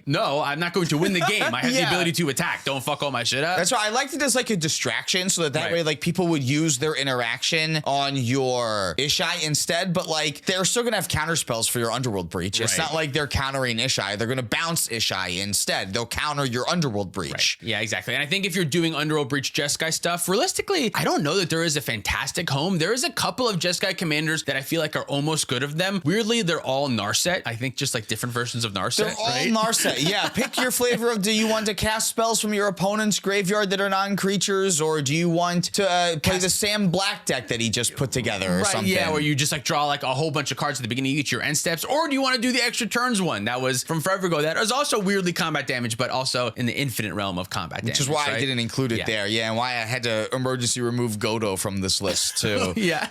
no, I'm not going to win the game. I have the ability to attack. Don't fuck all my shit up. That's why I liked it as like a distraction so that way like people would use their interaction on your Ishai instead, but like they're still gonna have counter spells for your Underworld Breach. It's not like they're countering Ishai. They're gonna bounce Ishai instead. They'll counter your Underworld Breach. Yeah, exactly. And I think if you're doing Underworld Breach Jeskai stuff, realistically, I don't know that there is a fantastic home. There is a couple of Jeskai commanders that I feel like are almost good of them. Weirdly, they're all Narset. I think just like different versions of Narset. They're all Narset. Yeah, pick your flavor of, do you want to cast spells from your opponent's graveyard that are non-creatures, or do you want to play the Sam Black deck that he just put together or something? Yeah, where you just like draw like a whole bunch of cards at the beginning of each of your end steps, or do you want to do the extra turns one? That was from forever ago. That was also weirdly combat damage, but also in the infinite realm of combat damage. Which is why I didn't include it there. Yeah, and why I had to emergency remove Godo from this list too. Yeah.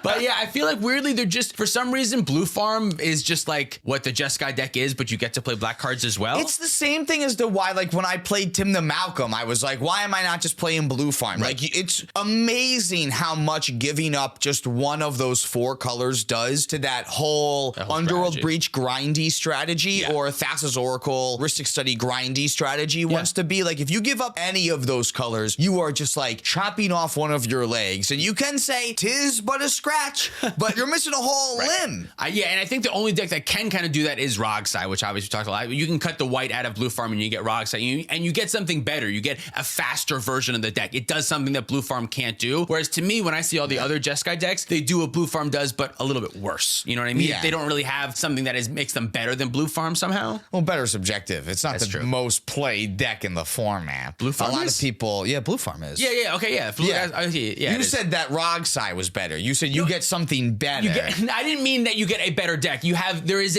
But yeah, I feel like weirdly they're just, for some reason, Blue Farm is just like what the Jeskai deck is, but you get to play black cards as well. It's the same thing as to why, like, when I played Tim the Malcolm, I was like, why am I not just playing Blue Farm? Like, it's amazing how much giving up just one of those 4 colors does to that whole Underworld strategy. Breach grindy strategy or Thassa's Oracle Rhystic Study grindy strategy wants to be. Like, if you give up any of those colors, you are just like chopping off one of your legs. And you can say, 'tis but a scratch, but you're missing a whole limb. And I think the only deck that can kind of do that is Rogsai, which obviously we talked a lot. You can cut the white out of Blue Farm and you get Rogsai, and you get something better. You get a faster version of the deck. It does something that Blue Farm can't do. Whereas to me, when I see all the other Jeskai decks, they do what Blue Farm does, but a little bit worse. You know what I mean? Yeah. They don't really have something that makes them better than Blue Farm somehow. Well, better subjective. It's not That's the true. most played deck in the format. Blue Farm A lot is? of people, Blue Farm is. You You said that Rogsai was better. You said you get something better. I didn't mean that you get a better deck. There is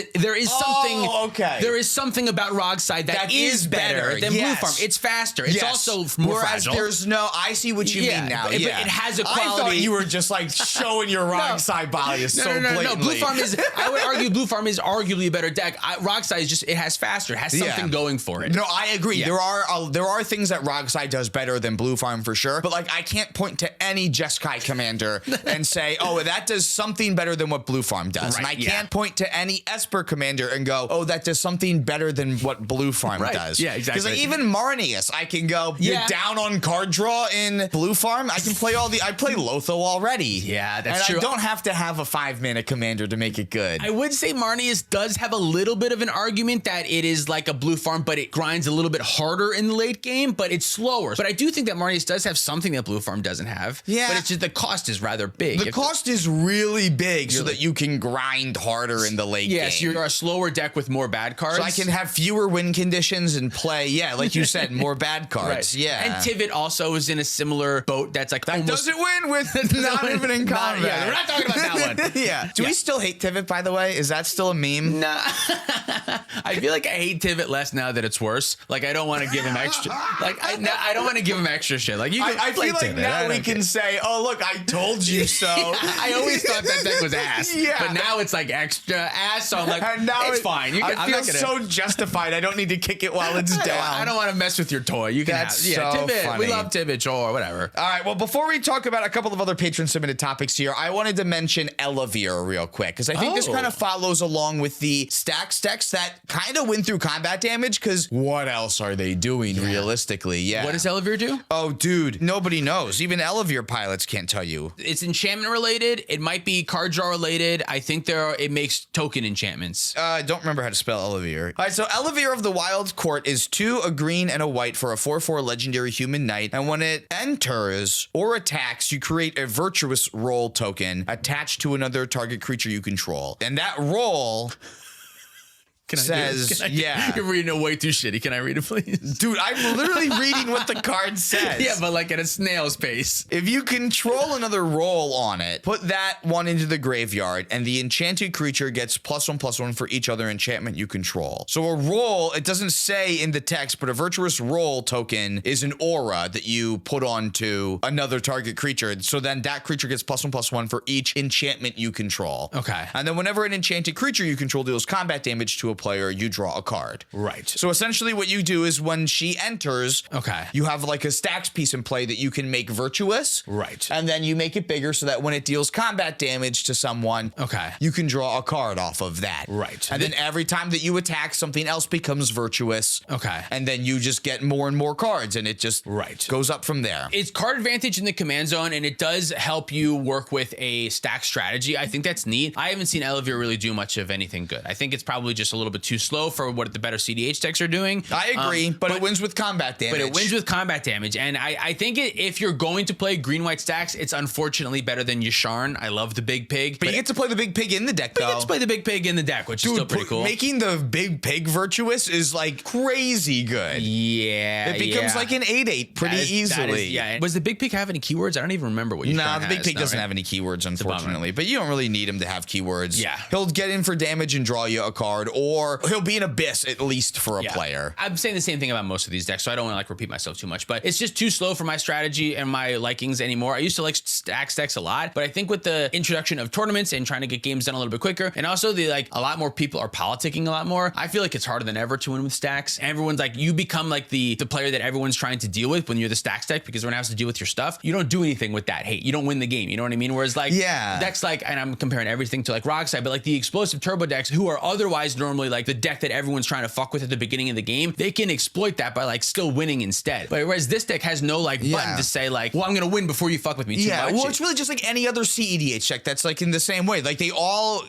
something about Rogsai that is better than Blue Farm. It's faster. It's also more fragile. There's I see what you mean now. But it has a quality. I thought you were just like showing your Rogsai bias so blatantly. No. Blue Farm is. I would argue Blue Farm is arguably a better deck. Rogsai is just. It has faster. It has something going for it. No, I agree. Yeah. There are things that Rogsai does better than Blue Farm for sure. But like, I can't point to any Jeskai Jeskai commander and say, oh, that does something better than what Blue Farm does. And I can't point to any Esper commander and go, oh, that does something better than what Blue Farm does. Yeah, exactly. Because even Marnius, I can go, you're down on card draw in Blue Farm. I can play I play Lotho already. Yeah, that's true. And I don't have to have a 5-mana commander to make it good. I would say Marnius does have a little bit of an argument that it is like a Blue Farm, but it grinds a little bit harder in the late game, but it's slower. But I do think that Marnius does have something that Blue Farm doesn't have. Yeah. But it's just the cost is rather big. The cost is really big so that you can grind harder in the late game. Yes, you're a slower deck with more bad cards. So I can have fewer win conditions and play, like you said, more bad cards. Right. Yeah. And Tivit also is in a similar boat that's like that doesn't win with not even in combat. Yeah, we're not talking about that one. Yeah. Do we still hate Tivit, by the way? Is that still a meme? Nah. I feel like I hate Tivit less now that it's worse. Like, I don't want to give him extra. Like, I don't want to give him extra shit. Like, you can I play feel like Tivit. now we can say, oh, look, I told you so. I always thought that deck was ass. Yeah. But now it's like extra ass. So I'm like, and now it's fine. I feel so justified. I don't need to kick it while it's down. I don't want to mess with your toy. You can That's have so Tivit. funny. We love Tivit or whatever. All right. Well, before we talk about a couple of other patron submitted topics here, I wanted to mention Elevir real quick because I think this kind of follows along with the Stax decks that kind of win through combat damage because what else are they doing realistically? Yeah. What does Elevir do? Oh, dude, nobody knows. Even Elevir pilots can't tell you. It's enchantment related. It might be card draw related. I think it makes token enchantments. I don't remember how to spell Elevir. All right, so Elevir of the Wild Court is 2, a green and a white for a 4/4 legendary human knight. And when it enters or attacks, you create a virtuous roll token attached to another target creature you control. And that roll says, You're reading it way too shitty. Can I read it, please? Dude, I'm literally reading what the card says. Yeah, but like at a snail's pace. If you control another roll on it, put that one into the graveyard, and the enchanted creature gets +1/+1 for each other enchantment you control. So a roll, it doesn't say in the text, but a virtuous roll token is an aura that you put onto another target creature. So then that creature gets +1/+1 for each enchantment you control. Okay. And then whenever an enchanted creature you control deals combat damage to a player, you draw a card. Right. So essentially what you do is when she enters, you have like a Stax piece in play that you can make virtuous. Right. And then you make it bigger so that when it deals combat damage to someone, you can draw a card off of that. Right. And then every time that you attack, something else becomes virtuous. And then you just get more and more cards and it just goes up from there. It's card advantage in the command zone and it does help you work with a stack strategy. I think that's neat. I haven't seen Elevir really do much of anything good. I think it's probably just a little bit too slow for what the better cEDH decks are doing. I agree, but it wins with combat damage. But it wins with combat damage. And I think if you're going to play green-white stacks, it's unfortunately better than Yasharn. I love the big pig. But you get to play the big pig in the deck, though. You get to play the big pig in the deck, which is still pretty cool. Making the big pig virtuous is like crazy good. Yeah. It becomes like an 8/8 pretty easily. Was the big pig have any keywords? I don't even remember what Yasharn has. No, the big pig doesn't have any keywords, unfortunately. But you don't really need him to have keywords. Yeah. He'll get in for damage and draw you a card, or he'll be an abyss at least for a player. I'm saying the same thing about most of these decks, so I don't want to like repeat myself too much, but it's just too slow for my strategy and my likings anymore. I used to like Stax decks a lot, but I think with the introduction of tournaments and trying to get games done a little bit quicker, and also a lot more people are politicking a lot more, I feel like it's harder than ever to win with Stax. Everyone's like, you become like the player that everyone's trying to deal with when you're the Stax deck, because everyone has to deal with your stuff. You don't do anything with that hate. You don't win the game. You know what I mean? Whereas like decks like, and I'm comparing everything to like Rockside, but like the explosive turbo decks who are otherwise normally like the deck that everyone's trying to fuck with at the beginning of the game, they can exploit that by like still winning instead. But whereas this deck has no like button to say like, well, I'm gonna win before you fuck with me too much. Well, it's really just like any other cEDH deck that's like in the same way. Like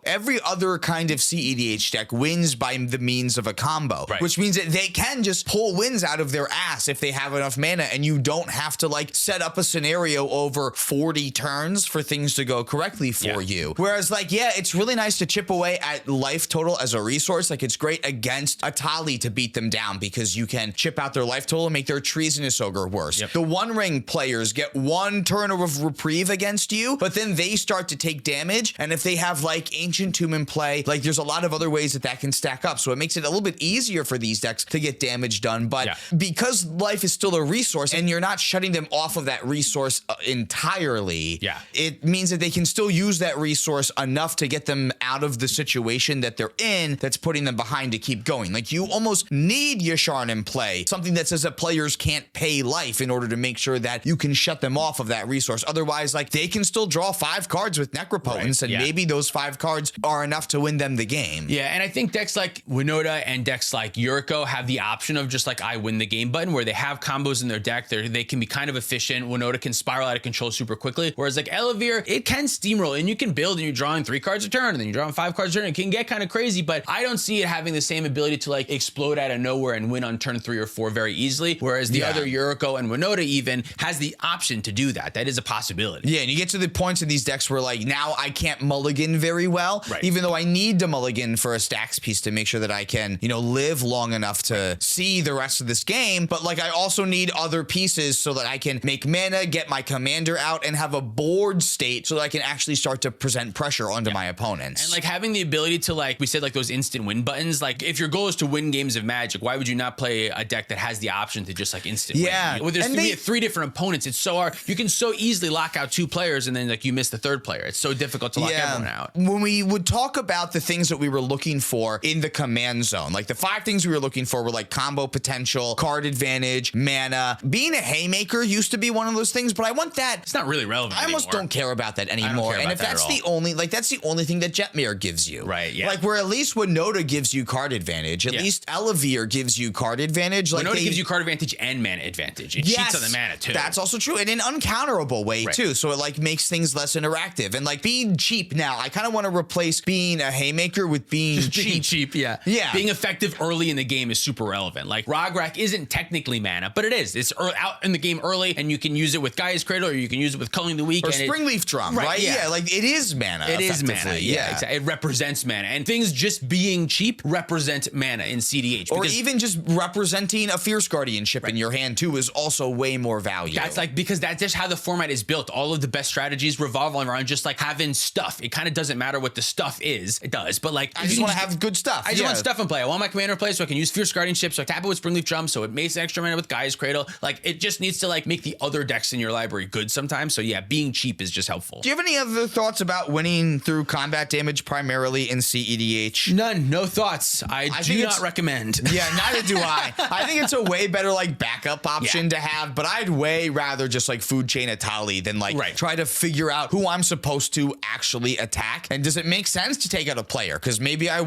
every other kind of cEDH deck wins by the means of a combo, which means that they can just pull wins out of their ass if they have enough mana, and you don't have to like set up a scenario over 40 turns for things to go correctly for you. Whereas like, it's really nice to chip away at life total as a resource. Like it's great against Atali to beat them down because you can chip out their life total and make their Treasonous Ogre worse. The One Ring players get 1 turn of reprieve against you, but then they start to take damage. And if they have like Ancient Tomb in play, like there's a lot of other ways that can stack up. So it makes it a little bit easier for these decks to get damage done. But because life is still a resource and you're not shutting them off of that resource entirely, it means that they can still use that resource enough to get them out of the situation that they're in that's putting putting them behind to keep going. Like, you almost need Yasharn in play, something that says that players can't pay life in order to make sure that you can shut them off of that resource. Otherwise, like, they can still draw 5 cards with Necropotence, and maybe those 5 cards are enough to win them the game. Yeah, and I think decks like Winota and decks like Yuriko have the option of just like I win the game button, where they have combos in their deck. They can be kind of efficient. Winota can spiral out of control super quickly, whereas like Elevir, it can steamroll, and you can build, and you're drawing 3 cards a turn, and then you're drawing 5 cards a turn. It can get kind of crazy, but I don't see it having the same ability to like explode out of nowhere and win on turn 3 or 4 very easily, whereas the other Yuriko and Winota even has the option to do that. That is a possibility. Yeah, and you get to the points in these decks where like now I can't mulligan very well, even though I need to mulligan for a Stax piece to make sure that I can, you know, live long enough to see the rest of this game. But like I also need other pieces so that I can make mana, get my commander out, and have a board state so that I can actually start to present pressure onto my opponents. And like having the ability to, like we said, like those instant win buttons, like if your goal is to win games of Magic, why would you not play a deck that has the option to just like instant win? Well, we have 3 different opponents. It's so hard. You can so easily lock out 2 players and then like you miss the 3rd player. It's so difficult to lock everyone out. When we would talk about the things that we were looking for in the command zone, like the 5 things we were looking for were like combo potential, card advantage, mana. Being a haymaker used to be one of those things, but I want that. It's not really relevant I almost don't care about that anymore. And if that's the only, like that's the only thing that Jetmir gives you. Right, yeah. Like where at least Winota gives you card advantage. At least Elevir gives you card advantage. Like Winota gives you card advantage and mana advantage. It cheats on the mana too. That's also true. And in an uncounterable way too. So it like makes things less interactive. And like being cheap now, I kind of want to replace being a haymaker with being cheap. Being cheap, yeah. Being effective early in the game is super relevant. Like Rograk isn't technically mana, but it is. It's out in the game early, and you can use it with Gaia's Cradle, or you can use it with Culling the Weak. Or Springleaf Drum, right? Yeah, like it is mana. It is mana. Yeah, exactly. It represents mana. And things just being cheap represent mana in cEDH. Or even just representing a Fierce Guardianship in your hand too is also way more value. That's like, because that's just how the format is built. All of the best strategies revolve around just like having stuff. It kind of doesn't matter what the stuff is. It does, but like I just want to have good stuff. I just want stuff in play. I want my commander in play so I can use Fierce Guardianship, so I tap it with Springleaf Drum, so it makes extra mana with Gaia's Cradle. Like it just needs to like make the other decks in your library good sometimes. So yeah, being cheap is just helpful. Do you have any other thoughts about winning through combat damage primarily in cEDH? None. No thoughts. I do not recommend. Yeah, neither do I. I think it's a way better like backup option to have, but I'd way rather just like food chain Atali than like try to figure out who I'm supposed to actually attack. And does it make sense to take out a player? Because maybe I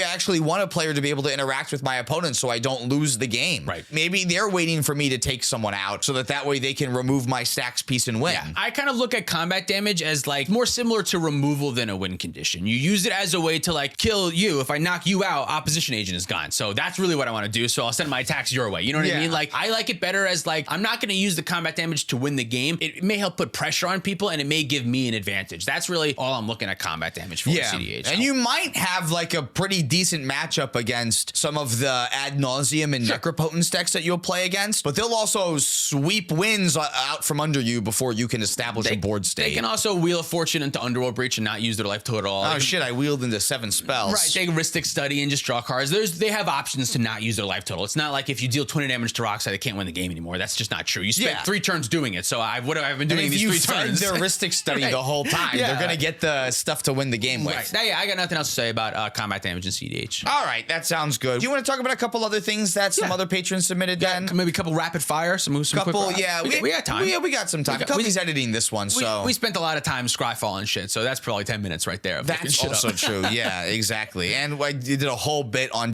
actually want a player to be able to interact with my opponent so I don't lose the game. Right. Maybe they're waiting for me to take someone out so that way they can remove my Stax piece and win. Yeah. I kind of look at combat damage as like more similar to removal than a win condition. You use it as a way to like kill you. If I knock you out, opposition agent is gone. So that's really what I want to do. So I'll send my attacks your way. You know what I mean? Like I like it better as like, I'm not going to use the combat damage to win the game. It may help put pressure on people, and it may give me an advantage. That's really all I'm looking at combat damage for cEDH. And you might have like a pretty decent matchup against some of the Ad Nauseam and Necropotence decks that you'll play against, but they'll also sweep wins out from under you before you can establish a board state. They can also wheel of fortune into Underworld Breach and not use their life total at all. Oh shit, I wheeled into 7 spells. Right, take Ristic Study and just draw cards. They have options to not use their life total. It's not like if you deal 20 damage to Rockside, they can't win the game anymore. That's just not true. You spent 3 turns doing it, so I've been doing these 3 turns. Their Ristic Study the whole time. They're gonna get the stuff to win the game with. Right. Yeah, I got nothing else to say about combat damage in cEDH. All right, that sounds good. Do you want to talk about a couple other things that some other patrons submitted then? Maybe a couple rapid fire, some couple, quick, we got time. Yeah, we got some time. Cody's editing this one, so we spent a lot of time Scryfall and shit, so that's probably 10 minutes right there. That's also true. Yeah, exactly. And I did a whole bit on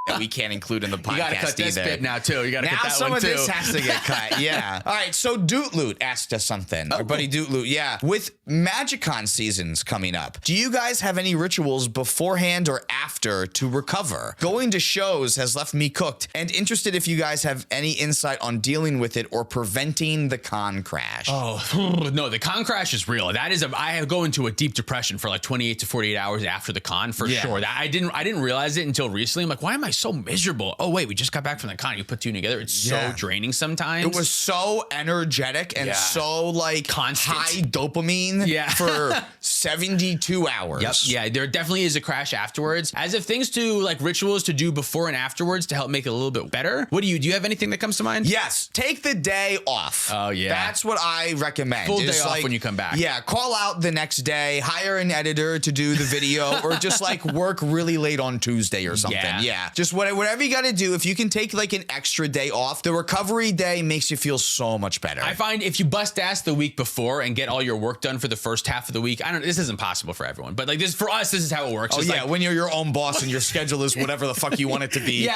that we can't include in the podcast. You gotta cut this bit now too. You gotta cut that some one of too. this has to get cut. Yeah. All right. So Dootloot asked us something. Our buddy Dootloot. Yeah. With MagicCon seasons coming up, do you guys have any rituals beforehand or after to recover? Going to shows has left me cooked, and interested if you guys have any insight on dealing with it or preventing the con crash. Oh no, the con crash is real. That is I go into a deep depression for like 28 to 48 hours after the con for sure. That I didn't realize it until recently. I'm like, why am I he's so miserable. Oh, wait, we just got back from the con. You put two together. It's so draining sometimes. It was so energetic and so like constant high dopamine for 72 hours. Yep. Yeah, there definitely is a crash afterwards. As if things to like rituals to do before and afterwards to help make it a little bit better. Do you have anything that comes to mind? Yes. Take the day off. Oh, yeah. That's what I recommend. Full day off when you come back. Yeah. Call out the next day, hire an editor to do the video, or just like work really late on Tuesday or something. Yeah. Just whatever you got to do. If you can take like an extra day off, the recovery day makes you feel so much better. I find if you bust ass the week before and get all your work done for the first half of the week, this isn't possible for everyone, but like this, for us, this is how it works. Oh, yeah. When you're your own boss and your schedule is whatever the fuck you want it to be.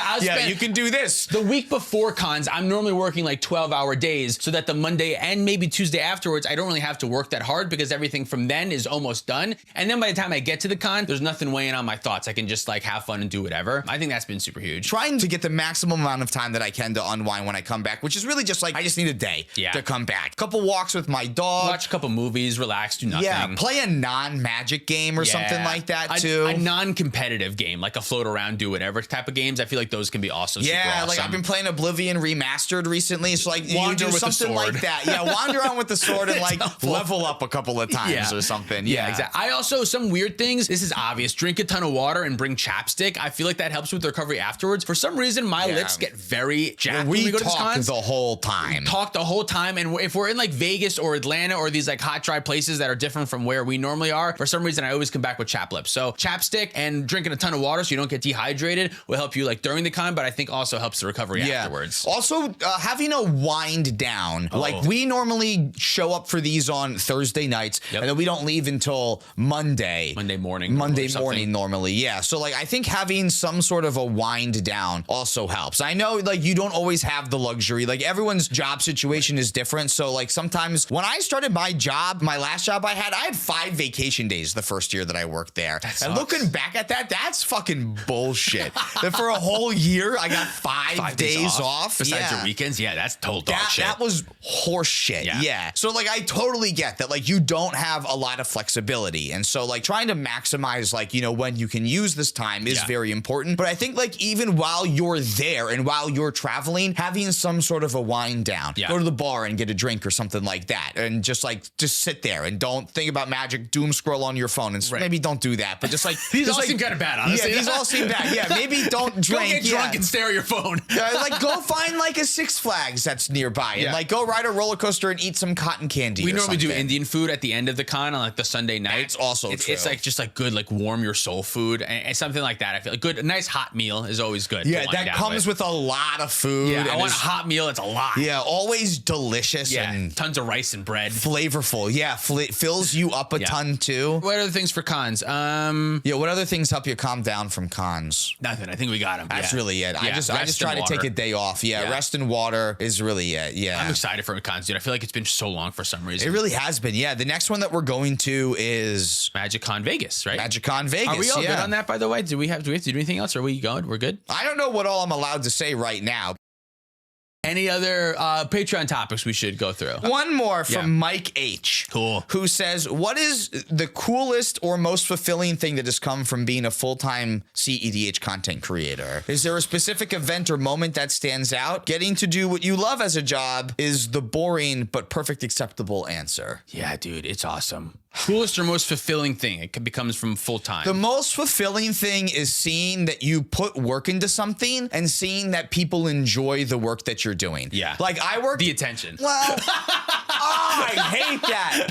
You can do this. The week before cons, I'm normally working like 12-hour days so that the Monday and maybe Tuesday afterwards, I don't really have to work that hard because everything from then is almost done. And then by the time I get to the con, there's nothing weighing on my thoughts. I can just like have fun and do whatever. I think that's been super huge. Trying to get the maximum amount of time that I can to unwind when I come back, which is really just like, I just need a day to come back. A couple walks with my dog. Watch a couple movies, relax, do nothing. Yeah, play a non-magic game or something like that too. A non-competitive game, like a float around, do whatever type of games. I feel like those can be also super awesome. Like I've been playing Oblivion Remastered recently. So like wander you do with something the sword. like that. Yeah, wander around with the sword and like level up a couple of times or something. Yeah, exactly. I also, some weird things, this is obvious, drink a ton of water and bring chapstick. I feel like that helps with the recovery afterwards. For some reason, my lips get very jacked when we go to these cons. The whole time. Talk the whole time. And if we're in like Vegas or Atlanta or these like hot, dry places that are different from where we normally are, for some reason, I always come back with chapped lips. So chapstick and drinking a ton of water so you don't get dehydrated will help you like during the con, but I think also helps the recovery afterwards. Also, having a wind down. Like we normally show up for these on Thursday nights and then we don't leave until Monday morning normally. Yeah. So like I think having some sort of a wind down also helps. I know like you don't always have the luxury. Like everyone's job situation is different. So like sometimes when I started my job, my last job I had 5 vacation days the first year that I worked there. And looking back at that, that's fucking bullshit. That for a whole year I got 5 days off. Besides your weekends. Yeah, that's total dog shit. That was horse shit. Yeah. So like I totally get that like you don't have a lot of flexibility. And so like trying to maximize like, you know, when you can use this time is very important. But I think like even while you're there and while you're traveling, having some sort of a wind down, go to the bar and get a drink or something like that. And just sit there and don't think about magic, doom scroll on your phone and maybe don't do that. But just like these all seem kind of bad, honestly. Yeah, these all seem bad. Yeah, maybe don't drink. Go get drunk and stare at your phone. Like go find like a Six Flags that's nearby and like go ride a roller coaster and eat some cotton candy. We normally do Indian food at the end of the con on like the Sunday night. It's also true. It's like just like good, like warm your soul food and something like that. I feel like a nice hot meal is always good. Yeah, that comes with a lot of food. Yeah, I want a hot meal. It's a lot. Yeah, always delicious and tons of rice and bread. Flavorful. Yeah, fills you up a ton too. What other things for cons? What other things help you calm down from cons? Nothing. I think we got them. That's really it. I just try to take a day off. Yeah, rest and water is really it. Yeah. I'm excited for cons, dude. I feel like it's been so long for some reason. It really has been. Yeah. The next one that we're going to is MagicCon Vegas, right? MagicCon Vegas. Are we all good on that, by the way? Do we have to do anything else? Are we good? We're good? I don't know what all I'm allowed to say right now. Any other Patreon topics we should go through? One more from Mike H. Cool. Who says, what is the coolest or most fulfilling thing that has come from being a full-time cEDH content creator? Is there a specific event or moment that stands out? Getting to do what you love as a job is the boring but perfect acceptable answer. Yeah, dude, it's awesome. Coolest or most fulfilling thing? It becomes from full time. The most fulfilling thing is seeing that you put work into something and seeing that people enjoy the work that you're doing. Yeah. Like I work. The attention. Well, I hate that.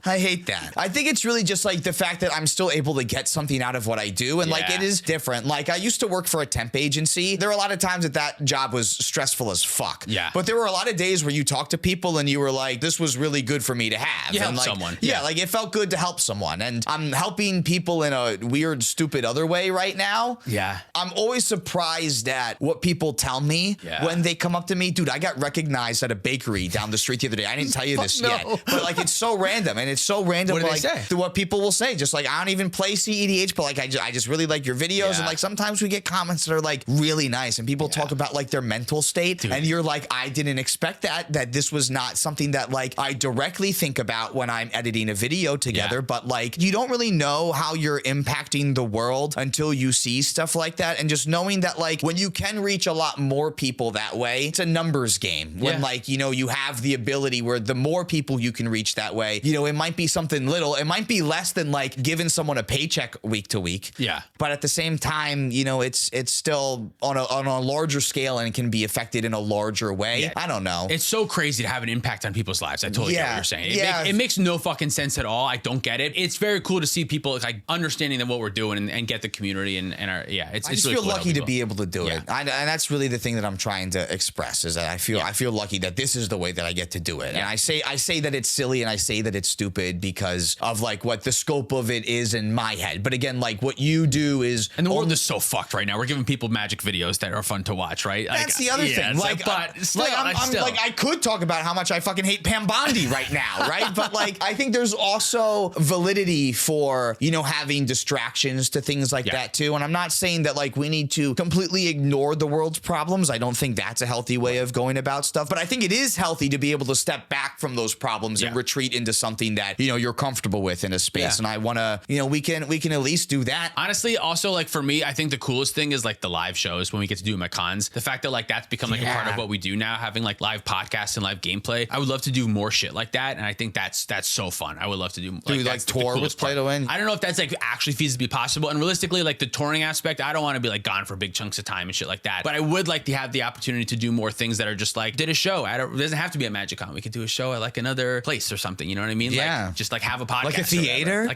I hate that. I think it's really just like the fact that I'm still able to get something out of what I do. And like it is different. Like I used to work for a temp agency. There were a lot of times that job was stressful as fuck. Yeah. But there were a lot of days where you talk to people and you were like, this was really good for me to have. You and help like, someone. Yeah, like it felt good to help someone. And I'm helping people in a weird, stupid other way right now. Yeah. I'm always surprised at what people tell me when they come up to me. Dude, I got recognized at a bakery down the street the other day. I didn't tell you this yet. But like it's so random. And it's so random. What do they like say? what people will say, just like, I don't even play cEDH, but like I just really like your videos, and like sometimes we get comments that are like really nice, and people talk about like their mental state, and you're like, I didn't expect that this was not something that like I directly think about when I'm editing a video together, but like you don't really know how you're impacting the world until you see stuff like that, and just knowing that like when you can reach a lot more people that way, it's a numbers game. When like, you know, you have the ability where the more people you can reach that way, you know, it might be something little, it might be less than like giving someone a paycheck week to week. Yeah. But at the same time, you know, it's still on a larger scale and can be affected in a larger way. I don't know. It's so crazy to have an impact on people's lives. I totally get what you're saying. It makes no fucking sense at all. I don't get it. It's very cool to see people like understanding that what we're doing and get the community and our, it's I just really feel cool lucky to be able to do it. And that's really the thing that I'm trying to express, is that I feel lucky that this is the way that I get to do it. And I say that it's silly and I say that it's stupid because of like what the scope of it is in my head. But again, like what you do is, and the world is so fucked right now. We're giving people magic videos that are fun to watch, right? That's the other thing. Like, but still, I'm like, I could talk about how much I fucking hate Pam Bondi right now, right? But like, I think there's also validity for, you know, having distractions to things like that too. And I'm not saying that like we need to completely ignore the world's problems. I don't think that's a healthy way of going about stuff. But I think it is healthy to be able to step back from those problems and retreat into something that, you know, you're comfortable with in a space. And I want to, you know, we can at least do that. Honestly, also like for me, I think the coolest thing is like the live shows when we get to do my cons. The fact that like that's become like a part of what we do now, having like live podcasts and live gameplay. I would love to do more shit like that, and I think that's so fun. I would love to do like tour with Play to Win. I don't know if that's like actually feasibly possible, and realistically, like the touring aspect, I don't want to be like gone for big chunks of time and shit like that. But I would like to have the opportunity to do more things that are just like did a show. It doesn't have to be at MagicCon. We could do a show at like another place or something. You know what I mean? Yeah. Like, just like have a podcast, like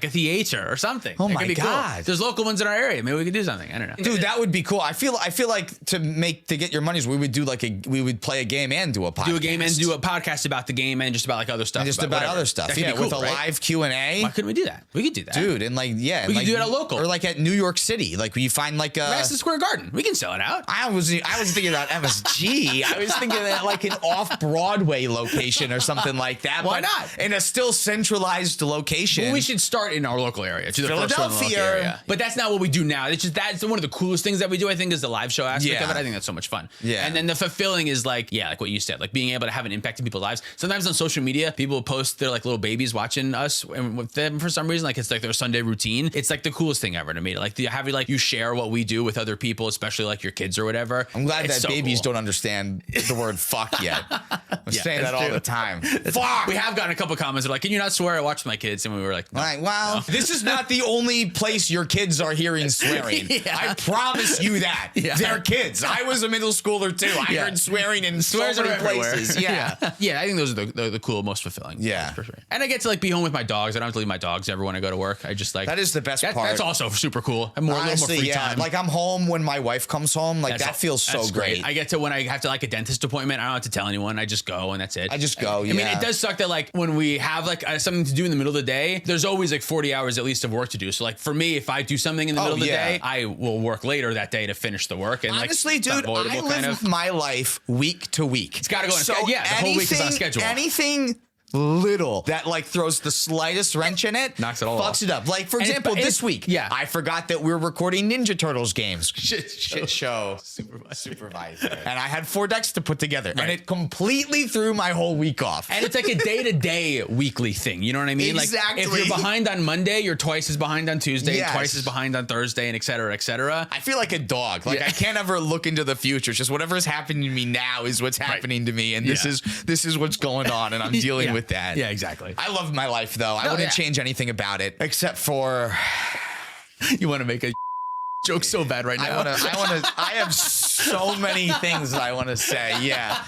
a theater, or something. Oh my god, there's local ones in our area. Maybe we could do something. I don't know, dude. That would be cool. I feel like to get your money's, we would play a game and do a podcast. Do a game and do a podcast about the game and just about like other stuff. And just about other stuff. Yeah, with a live Q&A. Why couldn't we do that? We could do that, dude. And like, we could do it at local or like at New York City. Like you find like a Madison Square Garden. We can sell it out. I was thinking about MSG. I was thinking that like an off-Broadway location or something like that. Why not? In a still centralized location. Well, we should start in our local area. To the Philadelphia. Area. But that's not what we do now. It's just that's one of the coolest things that we do. I think is the live show aspect of it. I think that's so much fun. Yeah. And then the fulfilling is like like what you said, like being able to have an impact in people's lives. Sometimes on social media, people post their like little babies watching us, and with them for some reason, like it's like their Sunday routine. It's like the coolest thing ever to me. Like you share what we do with other people, especially like your kids or whatever. I'm glad that babies don't understand the word fuck yet. I'm saying that all the time. Fuck. We have gotten a couple comments that are like, can you not swear? I watch with my kids, and we were like, no, well, this is not the only place your kids are hearing swearing. I promise you that. They're kids. I was a middle schooler too. I heard swearing in so many places. Yeah. I think those are the cool, most fulfilling. Yeah. For sure. And I get to like be home with my dogs. I don't have to leave my dogs ever when I go to work. I just like that is the best part. That's also super cool. I'm Honestly, a little more free time. Like I'm home when my wife comes home. Like that feels so great. I get to when I have to like a dentist appointment. I don't have to tell anyone. I just go and that's it. I just go. I mean, it does suck that like when we have like something to do in the middle of the day, there's always like 40 hours at least of work to do. So like for me, if I do something in the middle of the day, I will work later that day to finish the work. And honestly, like, dude, I live my life week to week. It's got to go on schedule. Yeah, the whole week is on schedule. Anything little that like throws the slightest wrench in it, knocks it all fucks it up. Like for example, this week, I forgot that we're recording Ninja Turtles games. Shit show supervisor, and I had 4 decks to put together, and it completely threw my whole week off. And it's like a day-to-day weekly thing. You know what I mean? Exactly. Like if you're behind on Monday, you're twice as behind on Tuesday, and twice as behind on Thursday, and et cetera, et cetera. I feel like a dog. Like I can't ever look into the future. It's just whatever's happening to me now is what's happening to me, and this is what's going on, and I'm dealing with that. Yeah, exactly. I love my life though. I wouldn't change anything about it except for you want to make a joke so bad right now. I have so many things that I want to say. Yeah.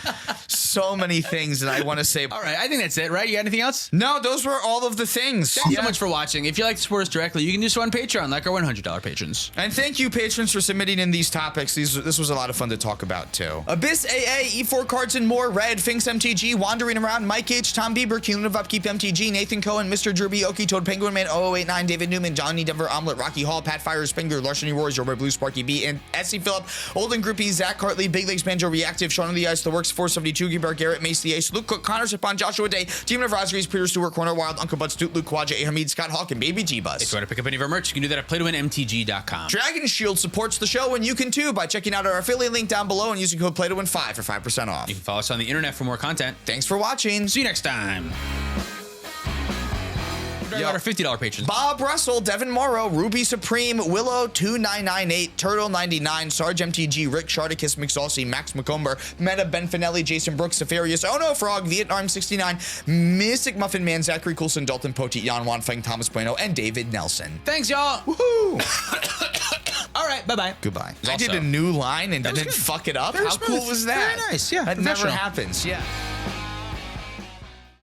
So many things that I want to say. All right. I think that's it, right? You got anything else? No, those were all of the things. Thank you so much for watching. If you'd like to support us directly, you can do so on Patreon, like our $100 patrons. And thank you, patrons, for submitting in these topics. This was a lot of fun to talk about, too. Abyss AA, E4 Cards and More, Red, Finks MTG, Wandering Around, Mike H, Tom Bieber, Kingdom of Upkeep MTG, Nathan Cohen, Mr. Derby, Okie Toad, Penguin Man, 0089, David Newman, Johnny Denver, Omelet, Rocky Hall, Pat Fire, Spinger, Larceny Roar, Shores, Your Boy Blue, Sparky B, and Essie Phillip, Olden Groupie, Zach Hartley, Big Legs Banjo, Reactive, Sean of the Ice, The Works, 472, Gilbert Garrett, Mace the Ace, Luke Cook, Connor Sapon, Joshua Day, Demon of Rosgaries, Peter Stewart, Corner Wild, Uncle Bud, Stoot, Luke Quadja, Hamid, Scott Hawk, and Baby G-Bus. If you want to pick up any of our merch, you can do that at playtowinmtg.com. Dragon Shield supports the show, and you can too by checking out our affiliate link down below and using code PLAYTOWIN5 for 5% off. You can follow us on the internet for more content. Thanks for watching. See you next time. About our $50 patrons. Bob Russell, Devin Morrow, Ruby Supreme, Willow 2998, Turtle 99, Sarge MTG, Rick Sharticus, McSaucy, Max McComber, Meta Ben Finelli, Jason Brooks, Safarius, Oh No Frog, Vietnam 69, Mystic Muffin Man, Zachary Coulson, Dalton Poteet, Jan Wan Feng, Thomas Bueno, and David Nelson. Thanks, y'all. Woohoo! All right, bye-bye. Goodbye. Also, I did a new line and didn't fuck it up. How cool was that? Very nice, yeah. That never happens. Yeah.